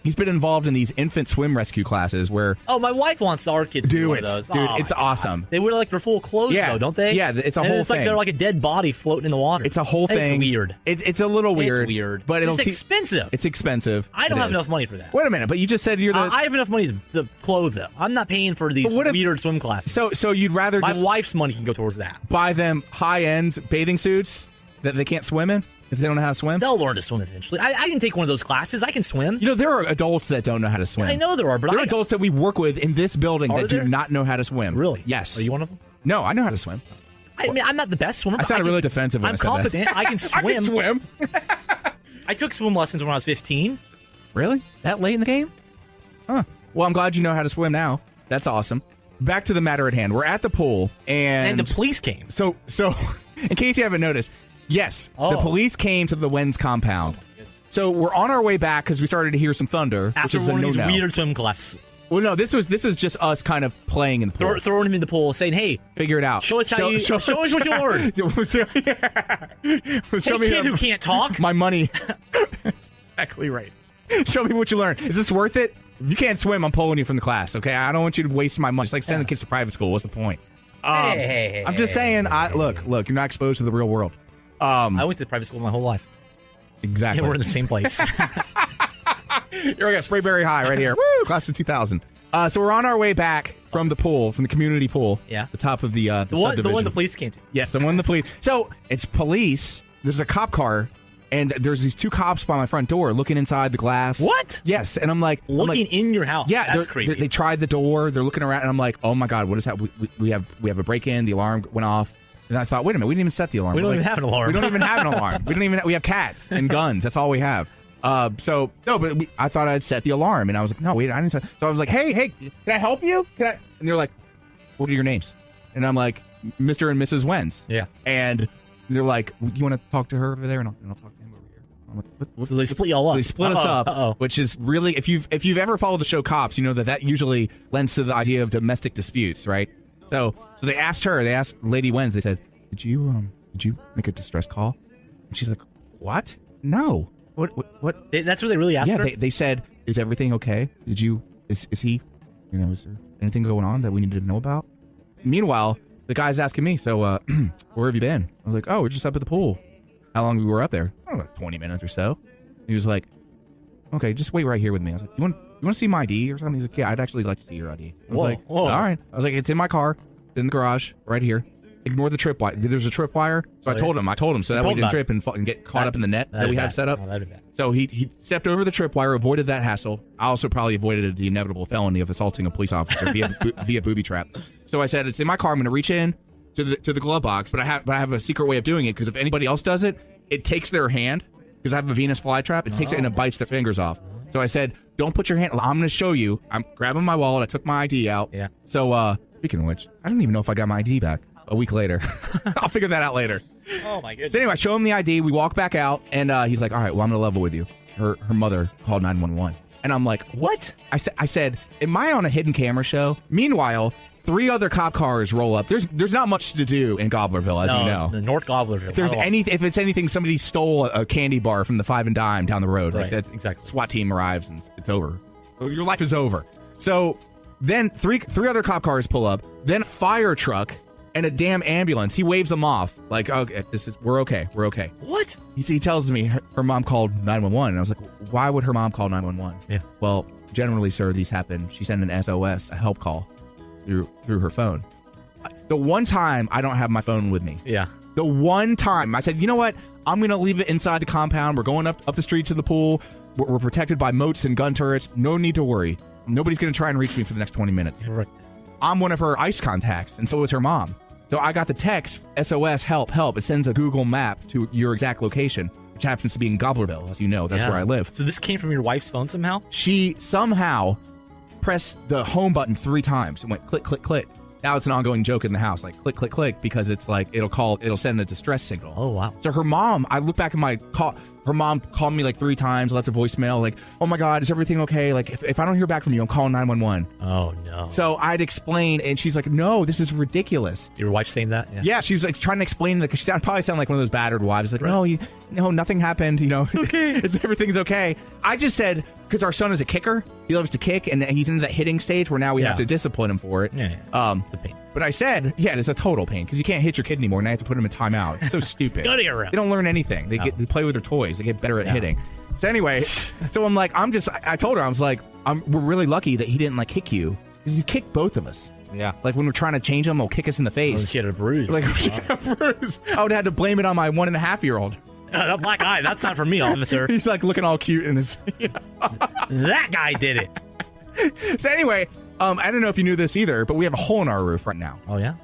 He's been involved in these infant swim rescue classes where... Oh, my wife wants our kids to do one of those. Dude, it's awesome. They wear like their full clothes, though, don't they? Yeah, it's a whole it's thing. Like they're like a dead body floating in the water. It's a whole thing. It's weird. It's a little weird. It's weird. But it's expensive. It's expensive. I don't have enough money for that. Wait a minute, but you just said you're the... I have enough money to clothe them. I'm not paying for these weird swim classes. So you'd rather My just... wife's money can go towards that. Buy them high-end bathing suits that they can't swim in? Because they don't know how to swim? They'll learn to swim eventually. I can take one of those classes. I can swim. You know, there are adults that don't know how to swim. I know there are, but there are adults that we work with in this building that do not know how to swim. Really? Yes. Are you one of them? No, I know how to swim. I mean, I'm not the best swimmer. I sounded really defensive when I'm I said competent. that. I can swim. I can swim. I took swim lessons when I was 15. Really? That late in the game? Huh. Well, I'm glad you know how to swim now. That's awesome. Back to the matter at hand. We're at the pool, and the police came. So, in case you haven't noticed, yes, the police came to the Wen's compound. So we're on our way back because we started to hear some thunder, After which is a one of no-no. these weird swim classes. Well, no, this is just us kind of playing in the pool. Throwing him in the pool, saying, "Hey, figure it out. Show us how you. Show us what you learned." Show me kid who can't talk. My money. Exactly right. Show me what you learned. Is this worth it? If you can't swim, I'm pulling you from the class. Okay, I don't want you to waste my money. It's like sending the kids to private school. What's the point? Hey, I'm just saying. Look. You're not exposed to the real world. I went to private school my whole life. Exactly. Yeah, we're in the same place. Here we go, Sprayberry High right here. Woo! Class of 2000. So we're on our way back from the pool, from the community pool. Yeah. The top of the the one the police came to. Yes, the one the police. So it's police. There's a cop car, and there's these two cops by my front door looking inside the glass. What? Yes, and I'm like... Looking in your house? Yeah. That's creepy. They tried the door. They're looking around, and I'm like, oh my God, what is that? We have a break-in. The alarm went off. And I thought, wait a minute, we didn't even set the alarm. We don't even have an alarm. We don't even have an alarm. We have cats and guns. That's all we have. I thought I'd set the alarm, and I was like, no, wait, I didn't set. So I was like, hey, can I help you? And they're like, what are your names? And I'm like, Mr. and Mrs. Wenz. Yeah. And they're like, you want to talk to her over there, and I'll talk to him over here. I'm like, so they split y'all up. They split us up, which is really, if you've ever followed the show Cops, you know that usually lends to the idea of domestic disputes, right? So they asked Lady Wenz, they said, did you make a distress call? And she's like, what? No. What? That's what they really asked her? Yeah, they said, is everything okay? Is he, is there anything going on that we need to know about? Meanwhile, the guy's asking me, so, where have you been? I was like, oh, we're just up at the pool. How long we were up there? I don't know, 20 minutes or so. He was like, okay, just wait right here with me. I was like, you want to see my ID or something? He's like, yeah, I'd actually like to see your ID. I was like, all right. I was like, it's in my car, it's in the garage, right here. Ignore the trip wire. There's a trip wire. So I told him so that we didn't trip and get caught up in the net that we have set up. So he stepped over the trip wire, avoided that hassle. I also probably avoided the inevitable felony of assaulting a police officer via booby trap. So I said, it's in my car. I'm going to reach in to the glove box, but I have a secret way of doing it, because if anybody else does it, it takes their hand, because I have a Venus flytrap. It takes it and it bites their fingers off. So I said, don't put your hand. I'm going to show you. I'm grabbing my wallet. I took my ID out. Yeah. So speaking of which, I don't even know if I got my ID back. A week later. I'll figure that out later. Oh, my goodness. So anyway, I show him the ID. We walk back out, and he's like, all right, well, I'm going to level with you. Her mother called 911. And I'm like, what? I said, am I on a hidden camera show? Meanwhile, 3 other cop cars roll up. There's not much to do in Gobblerville, as you know. The North Gobblerville. If it's anything, somebody stole a candy bar from the 5 and Dime down the road. Right, like that's exactly. SWAT team arrives, and it's over. Your life is over. So then three other cop cars pull up. Then a fire truck and a damn ambulance. He waves them off like, okay, we're okay. What? He tells me her mom called 911, and I was like, why would her mom call 911? Yeah. Well, generally, sir, these happen. She sent an SOS, a help call, through her phone. The one time I don't have my phone with me. Yeah. The one time I said, you know what? I'm going to leave it inside the compound. We're going up the street to the pool. We're protected by moats and gun turrets. No need to worry. Nobody's going to try and reach me for the next 20 minutes. Right. I'm one of her ICE contacts, and so is her mom. So I got the text, SOS, help. It sends a Google map to your exact location, which happens to be in Gobblerville, as you know. That's where I live. So this came from your wife's phone somehow? She somehow pressed the home button 3 times and went click, click, click. Now it's an ongoing joke in the house, like click, click, click, because it's like it'll send a distress signal. Oh, wow. So her mom, I look back at my call, her mom called me like 3 times, left a voicemail, like, oh my God, is everything okay? Like, if I don't hear back from you, I'm calling 911. Oh, no. So I'd explain, and she's like, no, this is ridiculous. Your wife saying that? Yeah, she was like trying to explain that, because she probably sounded like one of those battered wives. Like, Right. no, nothing happened. It's okay. Everything's okay. I just said, because our son is a kicker, he loves to kick, and he's into that hitting stage where now we have to discipline him for it. Yeah. It's a pain. But I said, it's a total pain, because you can't hit your kid anymore, and I have to put him in timeout. It's so stupid. Go to your room. They don't learn anything. They play with their toys. They get better at hitting. So anyway, so I'm like, I told her, I was like, we're really lucky that he didn't like kick you, because he kicked both of us. Yeah. Like when we're trying to change him, he'll kick us in the face. Oh, she had a bruise. Like, she had a bruise. I would have had to blame it on my 1.5-year-old. That black eye, that's not for me, officer. He's like looking all cute in his. That guy did it. So anyway, I don't know if you knew this either, but we have a hole in our roof right now. Oh, yeah?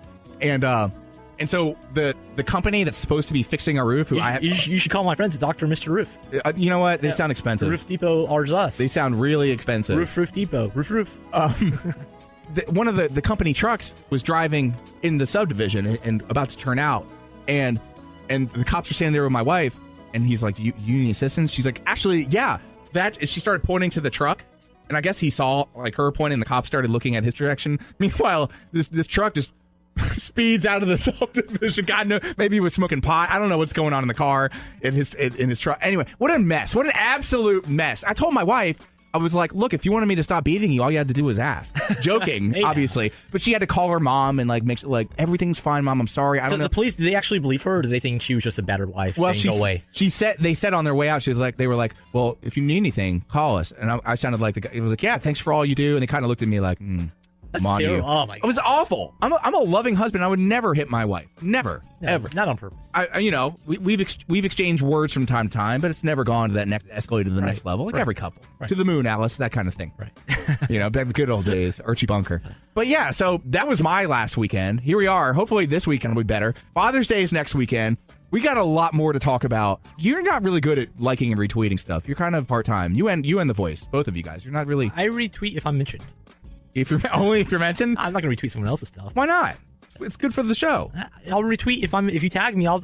And so the company that's supposed to be fixing our roof, You should call my friends at Dr. Mr. Roof. You know what? They sound expensive. Roof Depot ours us. They sound really expensive. Roof Depot. Roof. One of the company trucks was driving in the subdivision and about to turn out, and the cops were standing there with my wife, and he's like, you need assistance? She's like, actually, yeah. She started pointing to the truck, and I guess he saw like her pointing, and the cops started looking at his direction. Meanwhile, this truck just speeds out of the subdivision. God knows, maybe he was smoking pot. I don't know what's going on in the car, in his truck. Anyway, what a mess. What an absolute mess. I told my wife, I was like, look, if you wanted me to stop beating you, all you had to do was ask. Joking, Hey, obviously. But she had to call her mom and like make sure, like, everything's fine, Mom. I'm sorry. I don't know. The police, did they actually believe her, or do they think she was just a battered wife saying go away? They said on their way out, they were like, well, if you need anything, call us. And I sounded like the guy. It was like, yeah, thanks for all you do. And they kind of looked at me like, That's terrible. Oh my God. It was awful. I'm a loving husband. I would never hit my wife. Never. No, ever. Not on purpose. We've exchanged words from time to time, but it's never gone to that escalated to the next level. Like every couple. Right. To the moon, Alice, that kind of thing. Right. Back in the good old days. Archie Bunker. But yeah, so that was my last weekend. Here we are. Hopefully this weekend will be better. Father's Day is next weekend. We got a lot more to talk about. You're not really good at liking and retweeting stuff. You're kind of part-time. You and The Voice, both of you guys. You're not really... I retweet if I'm mentioned. If you're mentioned? I'm not going to retweet someone else's stuff. Why not? It's good for the show. I'll retweet if you tag me. I'll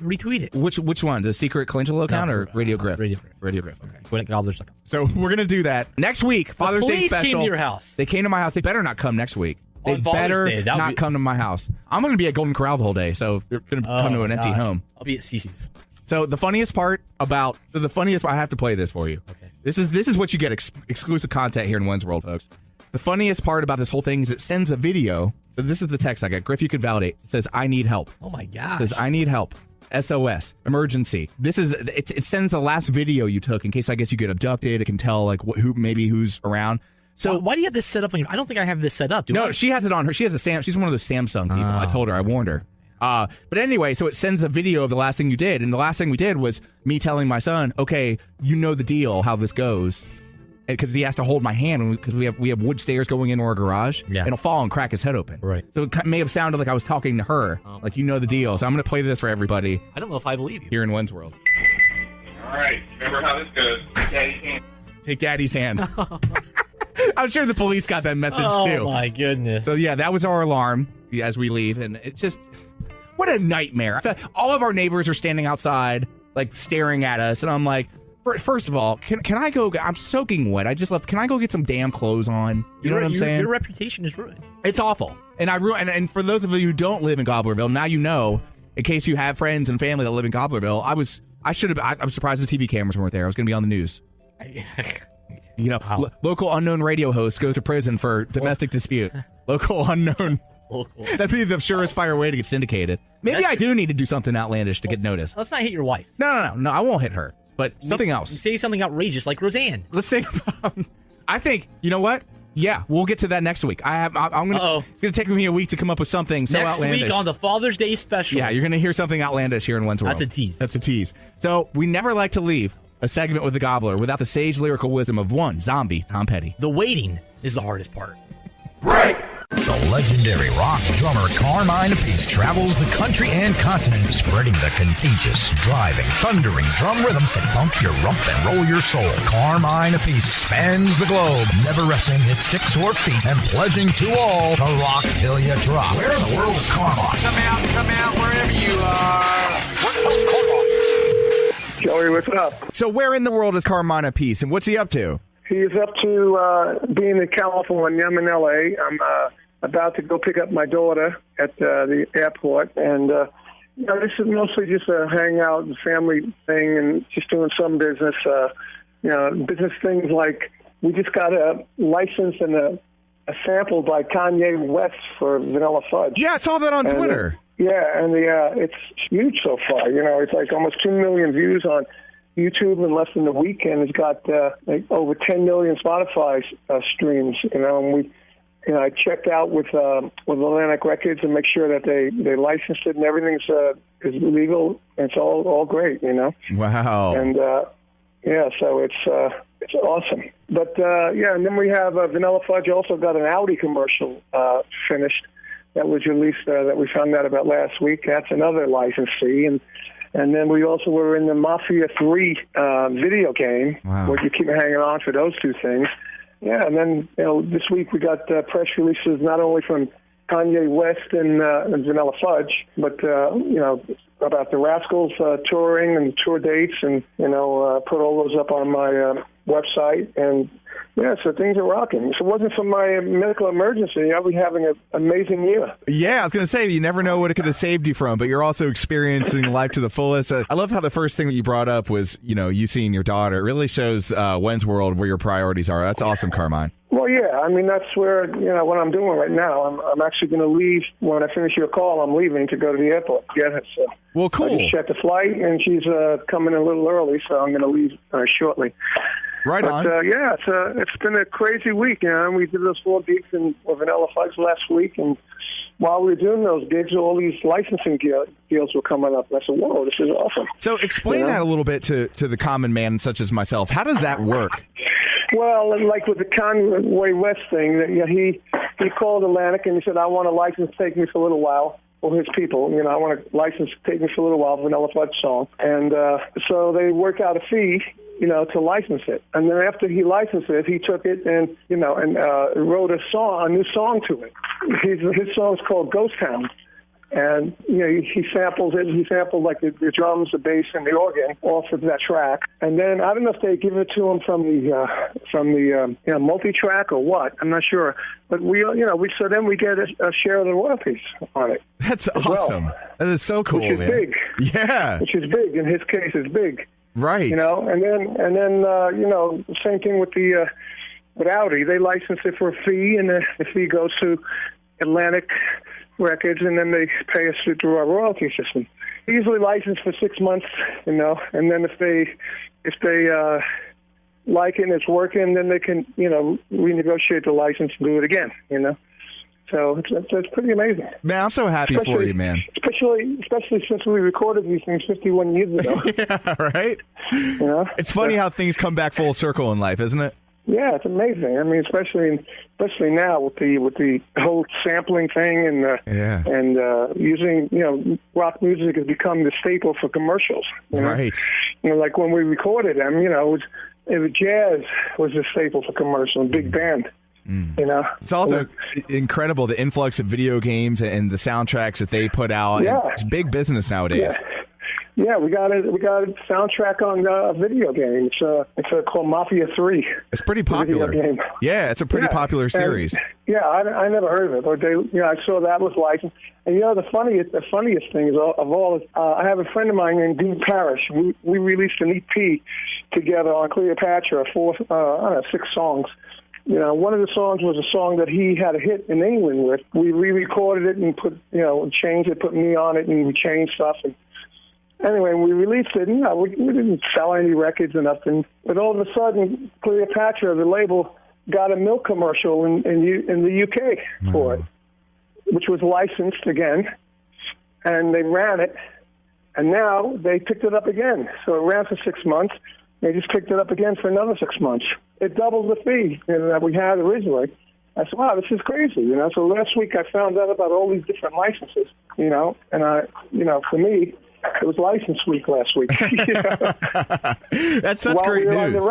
retweet it. Which one? The secret Colangelo account or Radio Griff? Radio Griff. Radio Griff. Okay. Gobblers.com. So we're gonna do that next week. Father's Day special. The police came to your house. They came to my house. They better not come next week. They On Father's better Day, not come to my house. I'm gonna be at Golden Corral the whole day, so they're gonna come to an empty home. I'll be at Cece's. So the funniest part, I have to play this for you. Okay. This is what you get exclusive content here in One's World, folks. The funniest part about this whole thing is it sends a video. So this is the text I got. Griff, you can validate. It says, I need help. Oh my gosh. It says, I need help. SOS. Emergency. It sends the last video you took in case I guess you get abducted. It can tell like who's around. So why do you have this set up on your... I don't think I have this set up. No, she has it on her. She has she's one of those Samsung people. I told her. I warned her. But anyway, so it sends a video of the last thing you did. And the last thing we did was me telling my son, okay, you know the deal, how this goes. Because he has to hold my hand because we have wood stairs going into our garage. Yeah. It'll fall and crack his head open. Right. So it may have sounded like I was talking to her. Like, you know the deal. So I'm going to play this for everybody. I don't know if I believe you. Here in One's World. All right. Remember how this goes. Daddy's hand. Take Daddy's hand. I'm sure the police got that message too. Oh my goodness. So yeah, that was our alarm as we leave. And it just... What a nightmare. All of our neighbors are standing outside, like, staring at us. And I'm like... First of all, can I go? I'm soaking wet. I just left. Can I go get some damn clothes on? You know what I'm saying? Your reputation is ruined. It's awful. And and for those of you who don't live in Gobblerville, now you know. In case you have friends and family that live in Gobblerville, I'm surprised the TV cameras weren't there. I was going to be on the news. Local unknown radio host goes to prison for domestic dispute. Local unknown. That'd be the surest fire way to get syndicated. Maybe I do need to do something outlandish to get noticed. Let's not hit your wife. No, I won't hit her. But something else. Say something outrageous like Roseanne. Let's think about... I think, you know what? Yeah, we'll get to that next week. It's going to take me a week to come up with something so next outlandish. Next week on the Father's Day special. Yeah, you're going to hear something outlandish here in One's World. That's a tease. So we never like to leave a segment with the Gobbler without the sage lyrical wisdom of one zombie, Tom Petty. The waiting is the hardest part. Break! The legendary rock drummer Carmine Appice travels the country and continent, spreading the contagious, driving, thundering drum rhythms that thump your rump and roll your soul. Carmine Appice spans the globe, never resting his sticks or feet, and pledging to all to rock till you drop. Where in the world is Carmine? Come out, wherever you are. Where the hell's Carmine? Joey, what's up? So where in the world is Carmine Appice, and what's he up to? He's up to being in California. I'm in L.A. I'm about to go pick up my daughter at the airport. And, this is mostly just a hangout and family thing and just doing some business. Business things like we just got a license and a sample by Kanye West for Vanilla Fudge. Yeah, I saw that on Twitter. It's huge so far. It's like almost 2 million views on YouTube in less than a week, and it's got over 10 million Spotify streams. And I checked out with Atlantic Records and make sure that they licensed it and everything's is legal. And it's all great. Wow. And so it's awesome. But and then we have Vanilla Fudge also got an Audi commercial finished that was released that we found out about last week. That's another licensee. And then we also were in the Mafia 3 video game, where you keep hanging on for those two things. Yeah, and then this week we got press releases not only from Kanye West and Vanilla Fudge, but about the Rascals touring and tour dates, and put all those up on my website. And so things are rocking. If it wasn't for my medical emergency, I'd be having an amazing year. Yeah, I was going to say, you never know what it could have saved you from, but you're also experiencing life to the fullest. I love how the first thing that you brought up was, you seeing your daughter. It really shows When's World where your priorities are. That's awesome, Carmine. Well, yeah, that's where, what I'm doing right now. I'm actually going to leave. When I finish your call, I'm leaving to go to the airport. Yeah, so. Well, cool. I just checked the flight, and she's coming a little early, so I'm going to leave shortly. Right on. It's been a crazy week. We did those 4 gigs with Vanilla Fudge last week, and while we were doing those gigs, all these licensing deals were coming up. And I said, whoa, this is awesome. So explain that a little bit to the common man such as myself. How does that work? Well, like with the Kanye West thing, he called Atlantic and he said, I want a license to take me for a little while. For his people, I want a license to take me for a little while, Vanilla Fudge song. And so they worked out a fee, to license it. And then after he licensed it, he took it and, wrote a new song to it. His song's called Ghost Town. And, he samples it. He sampled, like, the drums, the bass, and the organ off of that track. And then, I don't know if they give it to him from the multi-track or what. I'm not sure. But so then we get a share of the royalties on it. That's awesome. Well, that is so cool, which is man. Big. Yeah. Which is big. In his case, it's big. Right. And then same thing with Audi. They license it for a fee, and the fee goes to Atlantic Records, and then they pay us through our royalty system. Usually licensed for 6 months, and then if they like it and it's working, then they can renegotiate the license and do it again. So it's pretty amazing. Man, I'm so happy for you, man. Especially since we recorded these things 51 years ago. Yeah, right? It's funny how things come back full circle in life, isn't it? Yeah, it's amazing. Especially now with the whole sampling thing and using rock music has become the staple for commercials. Right. Like when we recorded them, it was jazz was the staple for commercials, big band. It's also incredible the influx of video games and the soundtracks that they put out. Yeah. It's big business nowadays. Yeah, we got a soundtrack on a video game. It's called Mafia 3. It's pretty popular. Game. Yeah, it's a pretty popular series. And, I never heard of it, but I saw that was licensed. And the funniest thing of all is I have a friend of mine named Dean Parrish. We released an EP together on Cleopatra, 6 songs. One of the songs was a song that he had a hit in England with. We re-recorded it and changed it, put me on it, and we changed stuff. And anyway, we released it. We didn't sell any records or nothing. But all of a sudden, Cleopatra, the label, got a milk commercial in the UK for it, which was licensed again. And they ran it. And now they picked it up again. So it ran for 6 months. They just picked it up again for another 6 months. It doubled the fee that we had originally. I said, wow, this is crazy, you know. So last week I found out about all these different licenses, you know, and for me, it was license week last week. That's such great news.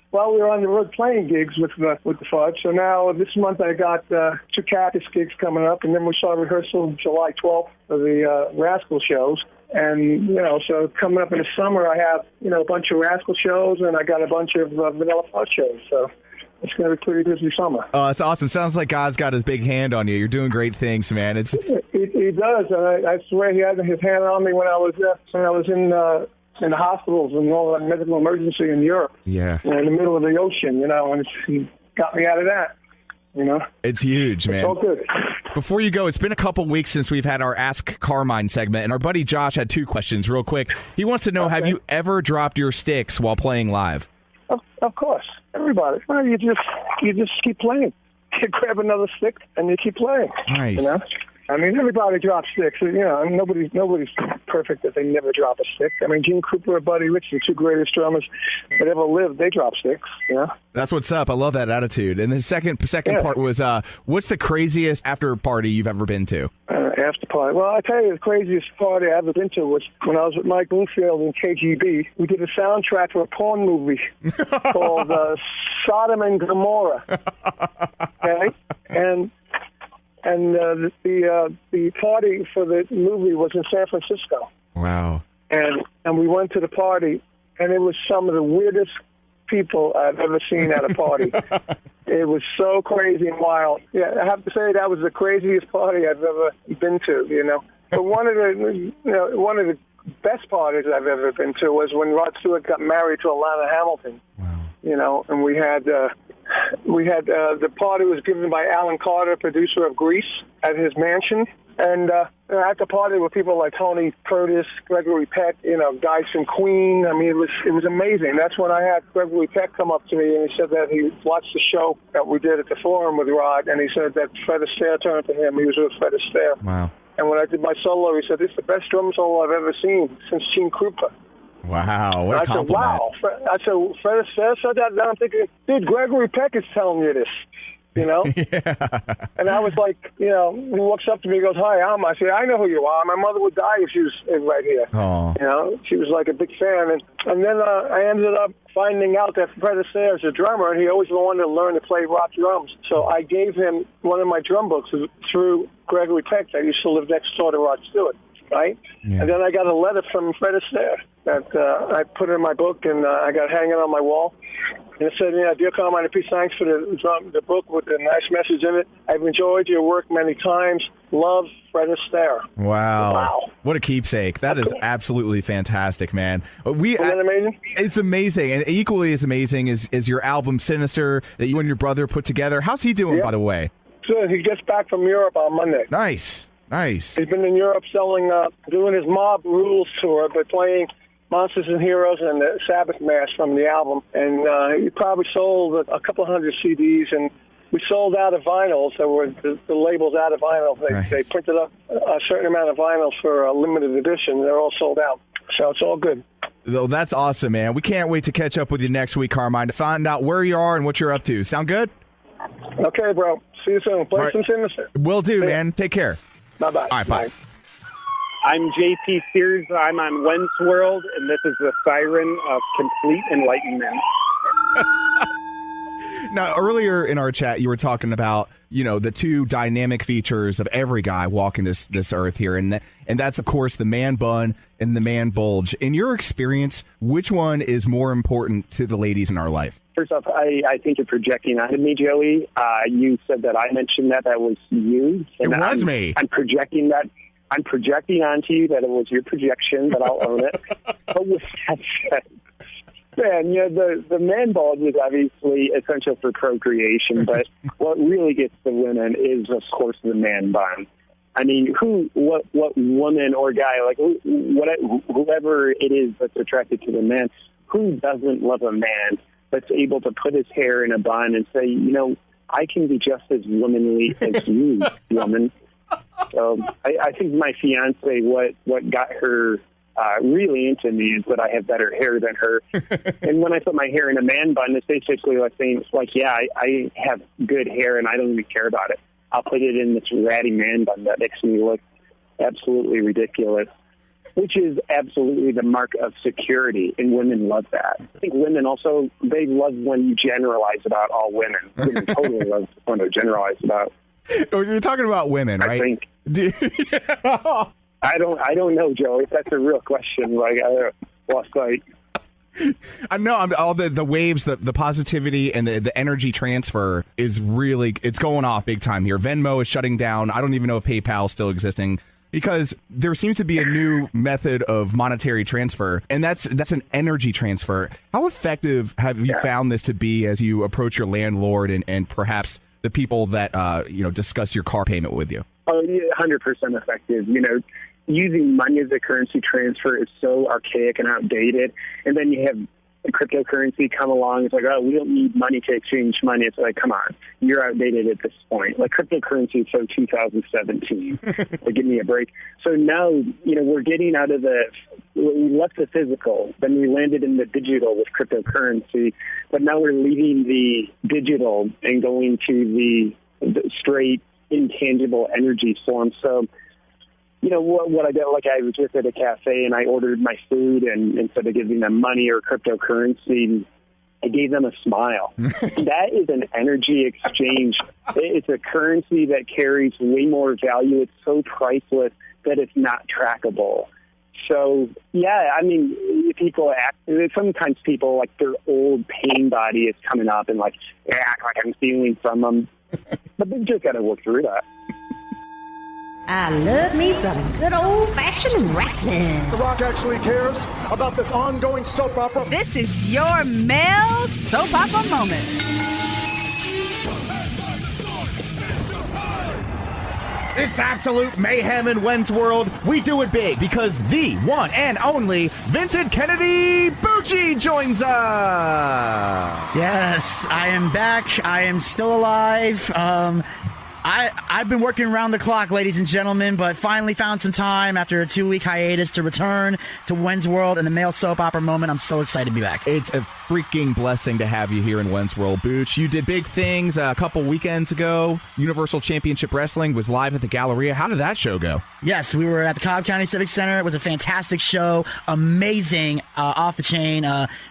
While we were on the road playing gigs with the Fudge. So now this month I got 2 Cactus gigs coming up, and then we start rehearsal July 12th for the Rascal shows. And, you know, so coming up in the summer, I have, you know, a bunch of Rascal shows, and I got a bunch of Vanilla Fudge shows. So it's going to be a pretty busy summer. Oh, that's awesome. Sounds like God's got his big hand on you. You're doing great things, man. He does, and I swear he had his hand on me when I was in the hospitals and all that medical emergency in Europe. Yeah. In the middle of the ocean, you know, and he got me out of that. You know, it's huge, man. It's all good. Before you go, it's been a couple weeks since we've had our Ask Carmine segment, and our buddy Josh had 2 questions real quick. He wants to know, have you ever dropped your sticks while playing live? Of course. Everybody. Well, you just keep playing. You grab another stick and you keep playing. Nice. You know? I mean, everybody drops sticks. You know, I mean, nobody's perfect that they never drop a stick. I mean, Gene Krupa and Buddy Rich, the 2 greatest drummers that ever lived, they drop sticks. You know? That's what's up. I love that attitude. And the second part was, what's the craziest after party you've ever been to? After party. Well, I tell you, the craziest party I ever been to was when I was with Mike Bloomfield in KGB. We did a soundtrack for a porn movie called Sodom and Gomorrah. Okay, and the party for the movie was in San Francisco. Wow. And we went to the party, and it was some of the weirdest people I've ever seen at a party. It was so crazy and wild. Yeah, I have to say that was the craziest party I've ever been to, you know. But one of the best parties I've ever been to was when Rod Stewart got married to Alana Hamilton. Wow. You know, and we had the party was given by Alan Carter, producer of Grease, at his mansion. And at the party were people like Tony Curtis, Gregory Peck, you know, guys from Queen. I mean, it was amazing. That's when I had Gregory Peck come up to me, and he said that he watched the show that we did at the Forum with Rod, and he said that Fred Astaire turned to him. He was with Fred Astaire. Wow. And when I did my solo, he said, "This is the best drum solo I've ever seen since Gene Krupa." Wow, what a compliment. Wow. I said, Fred Astaire said that, and I'm thinking, dude, Gregory Peck is telling you this. You know? Yeah. And I was like, you know, he walks up to me and goes, "Hi, I said, I know who you are. My mother would die if she was right here." Oh. You know, she was like a big fan. And then I ended up finding out that Fred Astaire is a drummer, and he always wanted to learn to play rock drums. So I gave him one of my drum books through Gregory Peck that used to live next door to Rod Stewart, right? Yeah. And then I got a letter from Fred Astaire that I put in my book, and I got hanging on my wall. And it said, "Dear Carmine, Peace, thanks for the book with a nice message in it. I've enjoyed your work many times. Love, Fred Astaire." Wow. What a keepsake. That is absolutely fantastic, man. Isn't that amazing? It's amazing. And equally as amazing is your album, Sinister, that you and your brother put together. How's he doing, by the way? Good. He gets back from Europe on Monday. Nice. He's been in Europe doing his Mob Rules tour, but playing Monsters and Heroes and the Sabbath Mass from the album. And he probably sold a couple hundred CDs, and we sold out of vinyls. So were the labels out of vinyl. They printed up a certain amount of vinyls for a limited edition. They're all sold out. So it's all good. Well, that's awesome, man. We can't wait to catch up with you next week, Carmine, to find out where you are and what you're up to. Sound good? Okay, bro. See you soon. Play some Sinister. Will do, man. Take care. Bye-bye. All right, bye. I'm JP Sears. I'm on When's World, and this is the siren of complete enlightenment. Now, earlier in our chat, you were talking about, the 2 dynamic features of every guy walking this earth here, and that's, of course, the man bun and the man bulge. In your experience, which one is more important to the ladies in our life? First off, I think you're projecting onto me, Joey. You said that I mentioned that was you. And it was me. I'm projecting that. I'm projecting onto you that it was your projection, but I'll own it. But with that said, man, the man bulge is obviously essential for procreation, but what really gets the women is, of course, the man bun. I mean, what woman or guy, like whoever it is that's attracted to the man, who doesn't love a man that's able to put his hair in a bun and say, I can be just as womanly as you, woman. So I think my fiance, what got her really into me is that I have better hair than her. And when I put my hair in a man bun, it's basically like saying, like, yeah, I have good hair and I don't even care about it. I'll put it in this ratty man bun that makes me look absolutely ridiculous, which is absolutely the mark of security, and women love that. I think women also, they love when you generalize about all women. Women totally love when they're generalized about. You're talking about women, right? I think. I don't know, Joey. That's a real question. Like, I lost sight. I know all the waves, the positivity and the energy transfer is really, it's going off big time here. Venmo is shutting down. I don't even know if PayPal is still existing because there seems to be a new method of monetary transfer, and that's an energy transfer. How effective have you found this to be as you approach your landlord and perhaps the people that discuss your car payment with you? Oh, yeah, 100% effective. Using money as a currency transfer is so archaic and outdated. And then you have cryptocurrency come along. It's like, oh, we don't need money to exchange money. It's like, come on, you're outdated at this point. Like, cryptocurrency is so 2017. Like, give me a break. So now, we're getting out of we left the physical, then we landed in the digital with cryptocurrency, but now we're leaving the digital and going to the straight, intangible energy form. So, what I did, like, I was just at a cafe and I ordered my food, and instead of giving them money or cryptocurrency, I gave them a smile. That is an energy exchange. It's a currency that carries way more value. It's so priceless that it's not trackable. So, yeah, I mean, sometimes people, like, their old pain body is coming up and, like, act like I'm stealing from them. But they just got to work through that. I love me some good old-fashioned wrestling. The Rock actually cares about this ongoing soap opera. This is your male soap opera moment. It's absolute mayhem in Wen's World. We do it big because the one and only Vincent Kennedy Bucci joins us. Yes, I am back. I am still alive. I've been working around the clock, ladies and gentlemen, but finally found some time after a 2-week hiatus to return to Wen's World and the male soap opera moment. I'm so excited to be back. It's a freaking blessing to have you here in Wen's World, Booch. You did big things a couple weekends ago. Universal Championship Wrestling was live at the Galleria. How did that show go? Yes, we were at the Cobb County Civic Center. It was a fantastic show. Amazing, off the chain.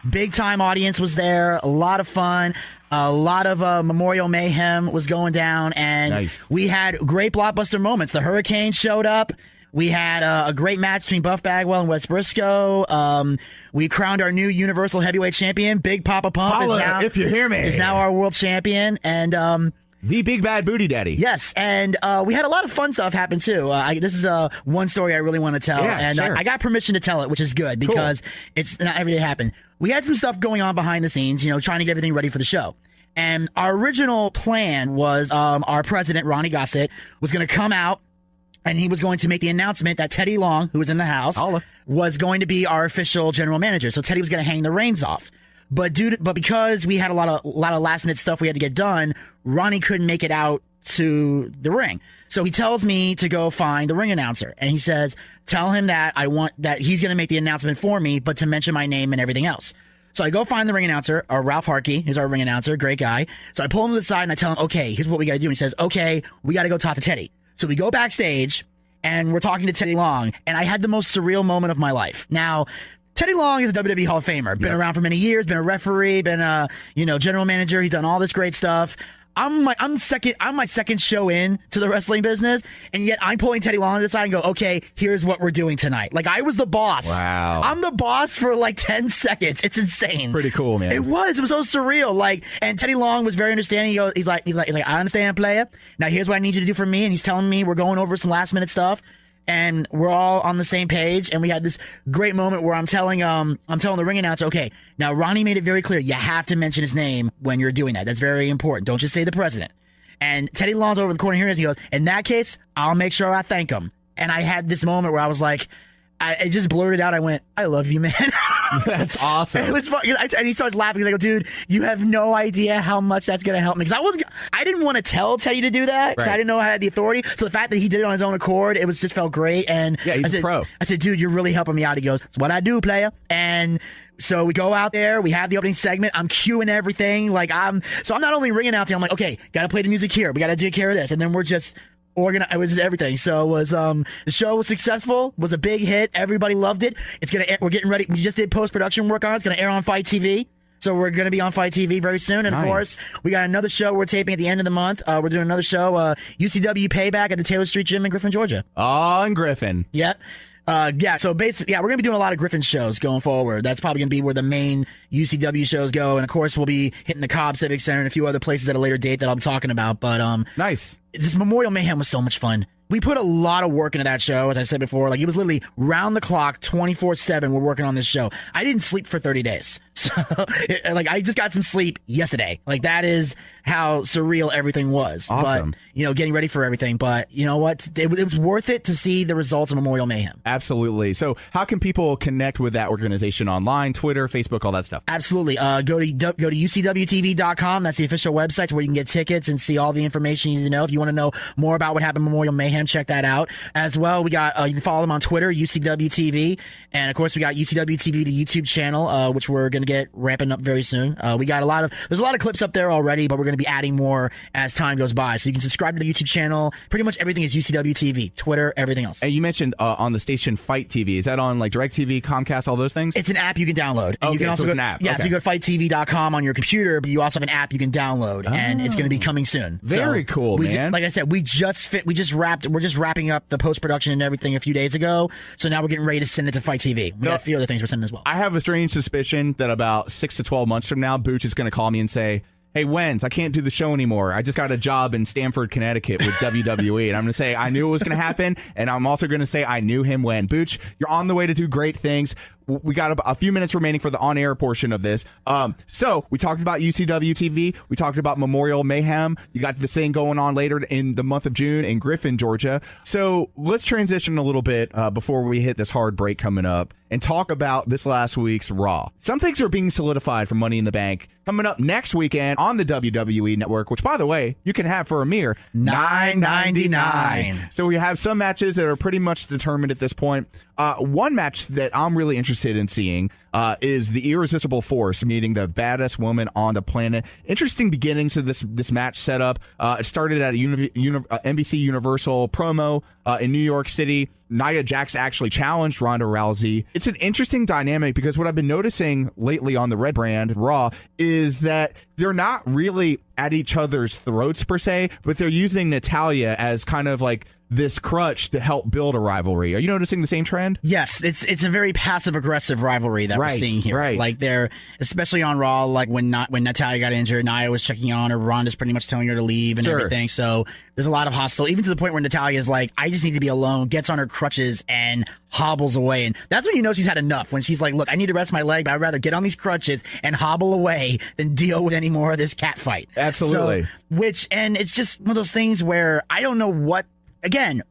Big time audience was there. A lot of fun. A lot of Memorial Mayhem was going down, and we had great blockbuster moments. The Hurricane showed up. We had a great match between Buff Bagwell and Wes Briscoe. We crowned our new Universal Heavyweight Champion. Big Papa Pump if you hear me, is now our world champion, and the Big Bad Booty Daddy. Yes, and we had a lot of fun stuff happen too. This is one story I really want to tell, and I got permission to tell it, which is good because it's not every day happen. We had some stuff going on behind the scenes, trying to get everything ready for the show. And our original plan was our president, Ronnie Gossett, was going to come out and he was going to make the announcement that Teddy Long, who was in the house, was going to be our official general manager. So Teddy was going to hang the reins off. But because we had a lot of last minute stuff we had to get done, Ronnie couldn't make it out to the ring. So he tells me to go find the ring announcer, and he says, "Tell him that that he's going to make the announcement for me, but to mention my name and everything else." So I go find the ring announcer, Ralph Harkey, who's our ring announcer, great guy. So I pull him to the side and I tell him, "Okay, here's what we got to do." And he says, "Okay, we got to go talk to Teddy." So we go backstage and we're talking to Teddy Long, and I had the most surreal moment of my life. Now, Teddy Long is a WWE Hall of Famer. Been around for many years, been a referee, been a general manager. He's done all this great stuff. I'm my second show in to the wrestling business, and yet I'm pulling Teddy Long to the side and go, "Okay, here's what we're doing tonight." Like, I was the boss. Wow. I'm the boss for like 10 seconds. It's insane. Pretty cool, man. It was so surreal. Like, and Teddy Long was very understanding. He's like, "I understand, player. Now here's what I need you to do for me." And he's telling me we're going over some last minute stuff. And we're all on the same page, and we had this great moment where I'm telling the ring announcer, "Okay, now Ronnie made it very clear you have to mention his name when you're doing that. That's very important. Don't just say the president." And Teddy Long's over the corner here, and he goes, "In that case, I'll make sure I thank him." And I had this moment where I was like, I just blurted out. I went, "I love you, man." That's awesome. It was fun. And he starts laughing. He's like, "Dude, you have no idea how much that's gonna help me." Because I didn't want to tell Teddy to do that because I didn't know I had the authority. So the fact that he did it on his own accord, it just felt great. And yeah, he's a pro. I said, "Dude, you're really helping me out." He goes, "It's what I do, player." And so we go out there, we have the opening segment. I'm cueing everything. I'm not only ringing out to you, I'm like, okay, gotta play the music here. We gotta take care of this. And then we're just it was just everything. So it was the show was successful, was a big hit. Everybody loved it. It's gonna air, we're getting ready. We just did post-production work on it. It's gonna air on Fight TV. So we're going to be on Fight TV very soon. And of course, we got another show we're taping at the end of the month. We're doing another show, UCW Payback at the Taylor Street Gym in Griffin, Georgia. Oh, in Griffin. Yep. So basically, we're going to be doing a lot of Griffin shows going forward. That's probably going to be where the main UCW shows go. And of course, we'll be hitting the Cobb Civic Center and a few other places at a later date that I'll be talking about. But nice. This Memorial Mayhem was so much fun. We put a lot of work into that show, as I said before. It was literally round the clock, 24/7. We're working on this show. I didn't sleep for 30 days. So, I just got some sleep yesterday. That is how surreal everything was. Awesome. But, getting ready for everything. But you know what? It was worth it to see the results of Memorial Mayhem. Absolutely. So how can people connect with that organization online, Twitter, Facebook, all that stuff? Absolutely. Go to UCWTV.com. That's the official website where you can get tickets and see all the information you need to know. If you want to know more about what happened at Memorial Mayhem, check that out. As well, we got you can follow them on Twitter, UCWTV. And of course, we got UCWTV, the YouTube channel, which we're going to get ramping up very soon. We got there's a lot of clips up there already, but we're going to be adding more as time goes by. So you can subscribe to the YouTube channel. Pretty much everything is UCWTV, Twitter, everything else. And you mentioned on the station Fight TV. Is that on DirecTV, Comcast, all those things? It's an app you can download. And okay, you can also so it's an app. Yeah, okay. so you go to fighttv.com on your computer, but you also have an app you can download, and it's going to be coming soon. Very cool, man. Like I said, we're just wrapping up the post-production and everything a few days ago, so now we're getting ready to send it to Fight TV. We got a few other things we're sending as well. I have a strange suspicion that about 6 to 12 months from now, Booch is going to call me and say, "Hey, Wenz, I can't do the show anymore. I just got a job in Stamford, Connecticut with WWE." And I'm going to say, I knew it was going to happen. And I'm also going to say, I knew him when. Booch, you're on the way to do great things. We got a few minutes remaining for the on-air portion of this. So we talked about UCW TV. We talked about Memorial Mayhem. You got this thing going on later in the month of June in Griffin, Georgia. So let's transition a little bit before we hit this hard break coming up and talk about this last week's Raw. Some things are being solidified for Money in the Bank coming up next weekend on the WWE Network, which, by the way, you can have for a mere $9.99. So we have some matches that are pretty much determined at this point. One match that I'm really interested in seeing is the Irresistible Force meeting the baddest woman on the planet. Interesting beginnings of this match setup. It started at a NBC Universal promo in New York City. Nia Jax actually challenged Ronda Rousey. It's an interesting dynamic because what I've been noticing lately on the Red brand, Raw, is that they're not really at each other's throats per se, but they're using Natalya as kind of like this crutch to help build a rivalry. Are you noticing the same trend? Yes, it's a very passive-aggressive rivalry that we're seeing here. Right. Like they're, especially on Raw, like when Natalya got injured, Nia was checking on her, Ronda's pretty much telling her to leave and everything. So there's a lot of hostility, even to the point where Natalya is like, I just need to be alone, gets on her crutches and hobbles away. And that's when you know she's had enough, when she's like, look, I need to rest my leg, but I'd rather get on these crutches and hobble away than deal with any more of this cat fight. Absolutely. So, and it's just one of those things where I don't know what, again,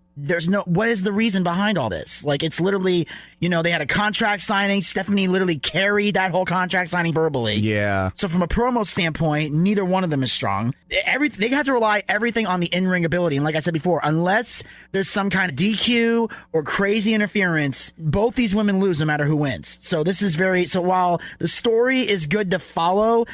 what is the reason behind all this? Like, it's literally, they had a contract signing. Stephanie literally carried that whole contract signing verbally. Yeah. So from a promo standpoint, neither one of them is strong. They have to rely everything on the in-ring ability. And like I said before, unless there's some kind of DQ or crazy interference, both these women lose no matter who wins. So this is so while the story is good to follow,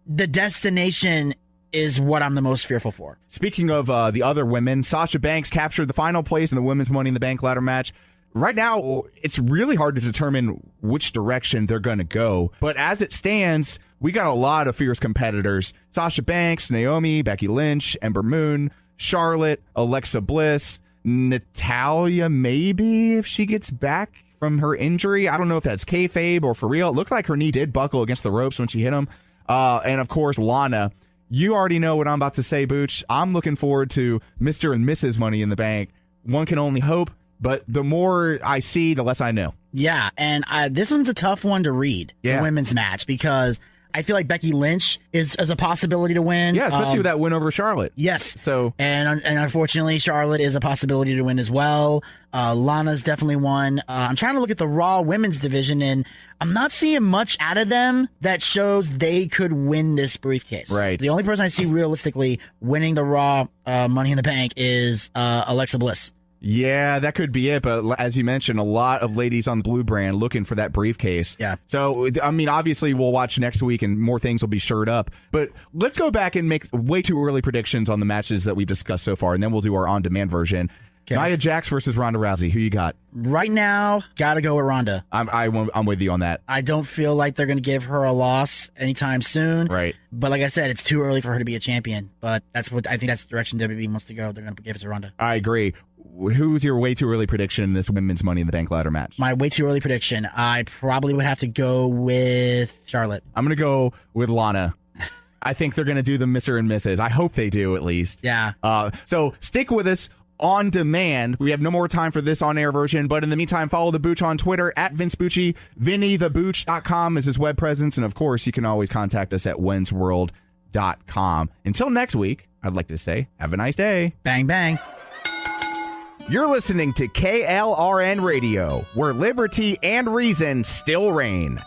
the destination is what I'm the most fearful for. Speaking of the other women, Sasha Banks captured the final place in the Women's Money in the Bank ladder match. Right now, it's really hard to determine which direction they're going to go. But as it stands, we got a lot of fierce competitors. Sasha Banks, Naomi, Becky Lynch, Ember Moon, Charlotte, Alexa Bliss, Natalya maybe if she gets back from her injury. I don't know if that's kayfabe or for real. It looked like her knee did buckle against the ropes when she hit him. And of course, Lana. You already know what I'm about to say, Booch. I'm looking forward to Mr. and Mrs. Money in the Bank. One can only hope, but the more I see, the less I know. Yeah, and this one's a tough one to read, the women's match, because I feel like Becky Lynch is a possibility to win. Yeah, especially with that win over Charlotte. Yes. So and unfortunately, Charlotte is a possibility to win as well. Lana's definitely one. I'm trying to look at the Raw women's division, and I'm not seeing much out of them that shows they could win this briefcase. Right. The only person I see realistically winning the Raw Money in the Bank is Alexa Bliss. Yeah, that could be it. But as you mentioned, a lot of ladies on the blue brand looking for that briefcase. Yeah. So, I mean, obviously we'll watch next week and more things will be shirred up. But let's go back and make way too early predictions on the matches that we've discussed so far, and then we'll do our on-demand version. Okay. Nia Jax versus Ronda Rousey. Who you got? Right now, gotta go with Ronda. I'm with you on that. I don't feel like they're going to give her a loss anytime soon. Right. But like I said, it's too early for her to be a champion. But that's what I think. That's the direction WWE wants to go. They're going to give it to Ronda. I agree. Who's your way too early prediction in this women's Money in the Bank ladder match? My way too early prediction. I probably would have to go with Charlotte. I'm going to go with Lana. I think they're going to do the Mr. and Mrs. I hope they do, at least. Yeah. So stick with us. On demand. We have no more time for this on-air version, but in the meantime, follow the Booch on Twitter at Vince Bucci. VinnyTheBooch.com is his web presence, and of course, you can always contact us at wensworld.com. Until next week, I'd like to say, have a nice day. Bang, bang. You're listening to KLRN Radio, where liberty and reason still reign.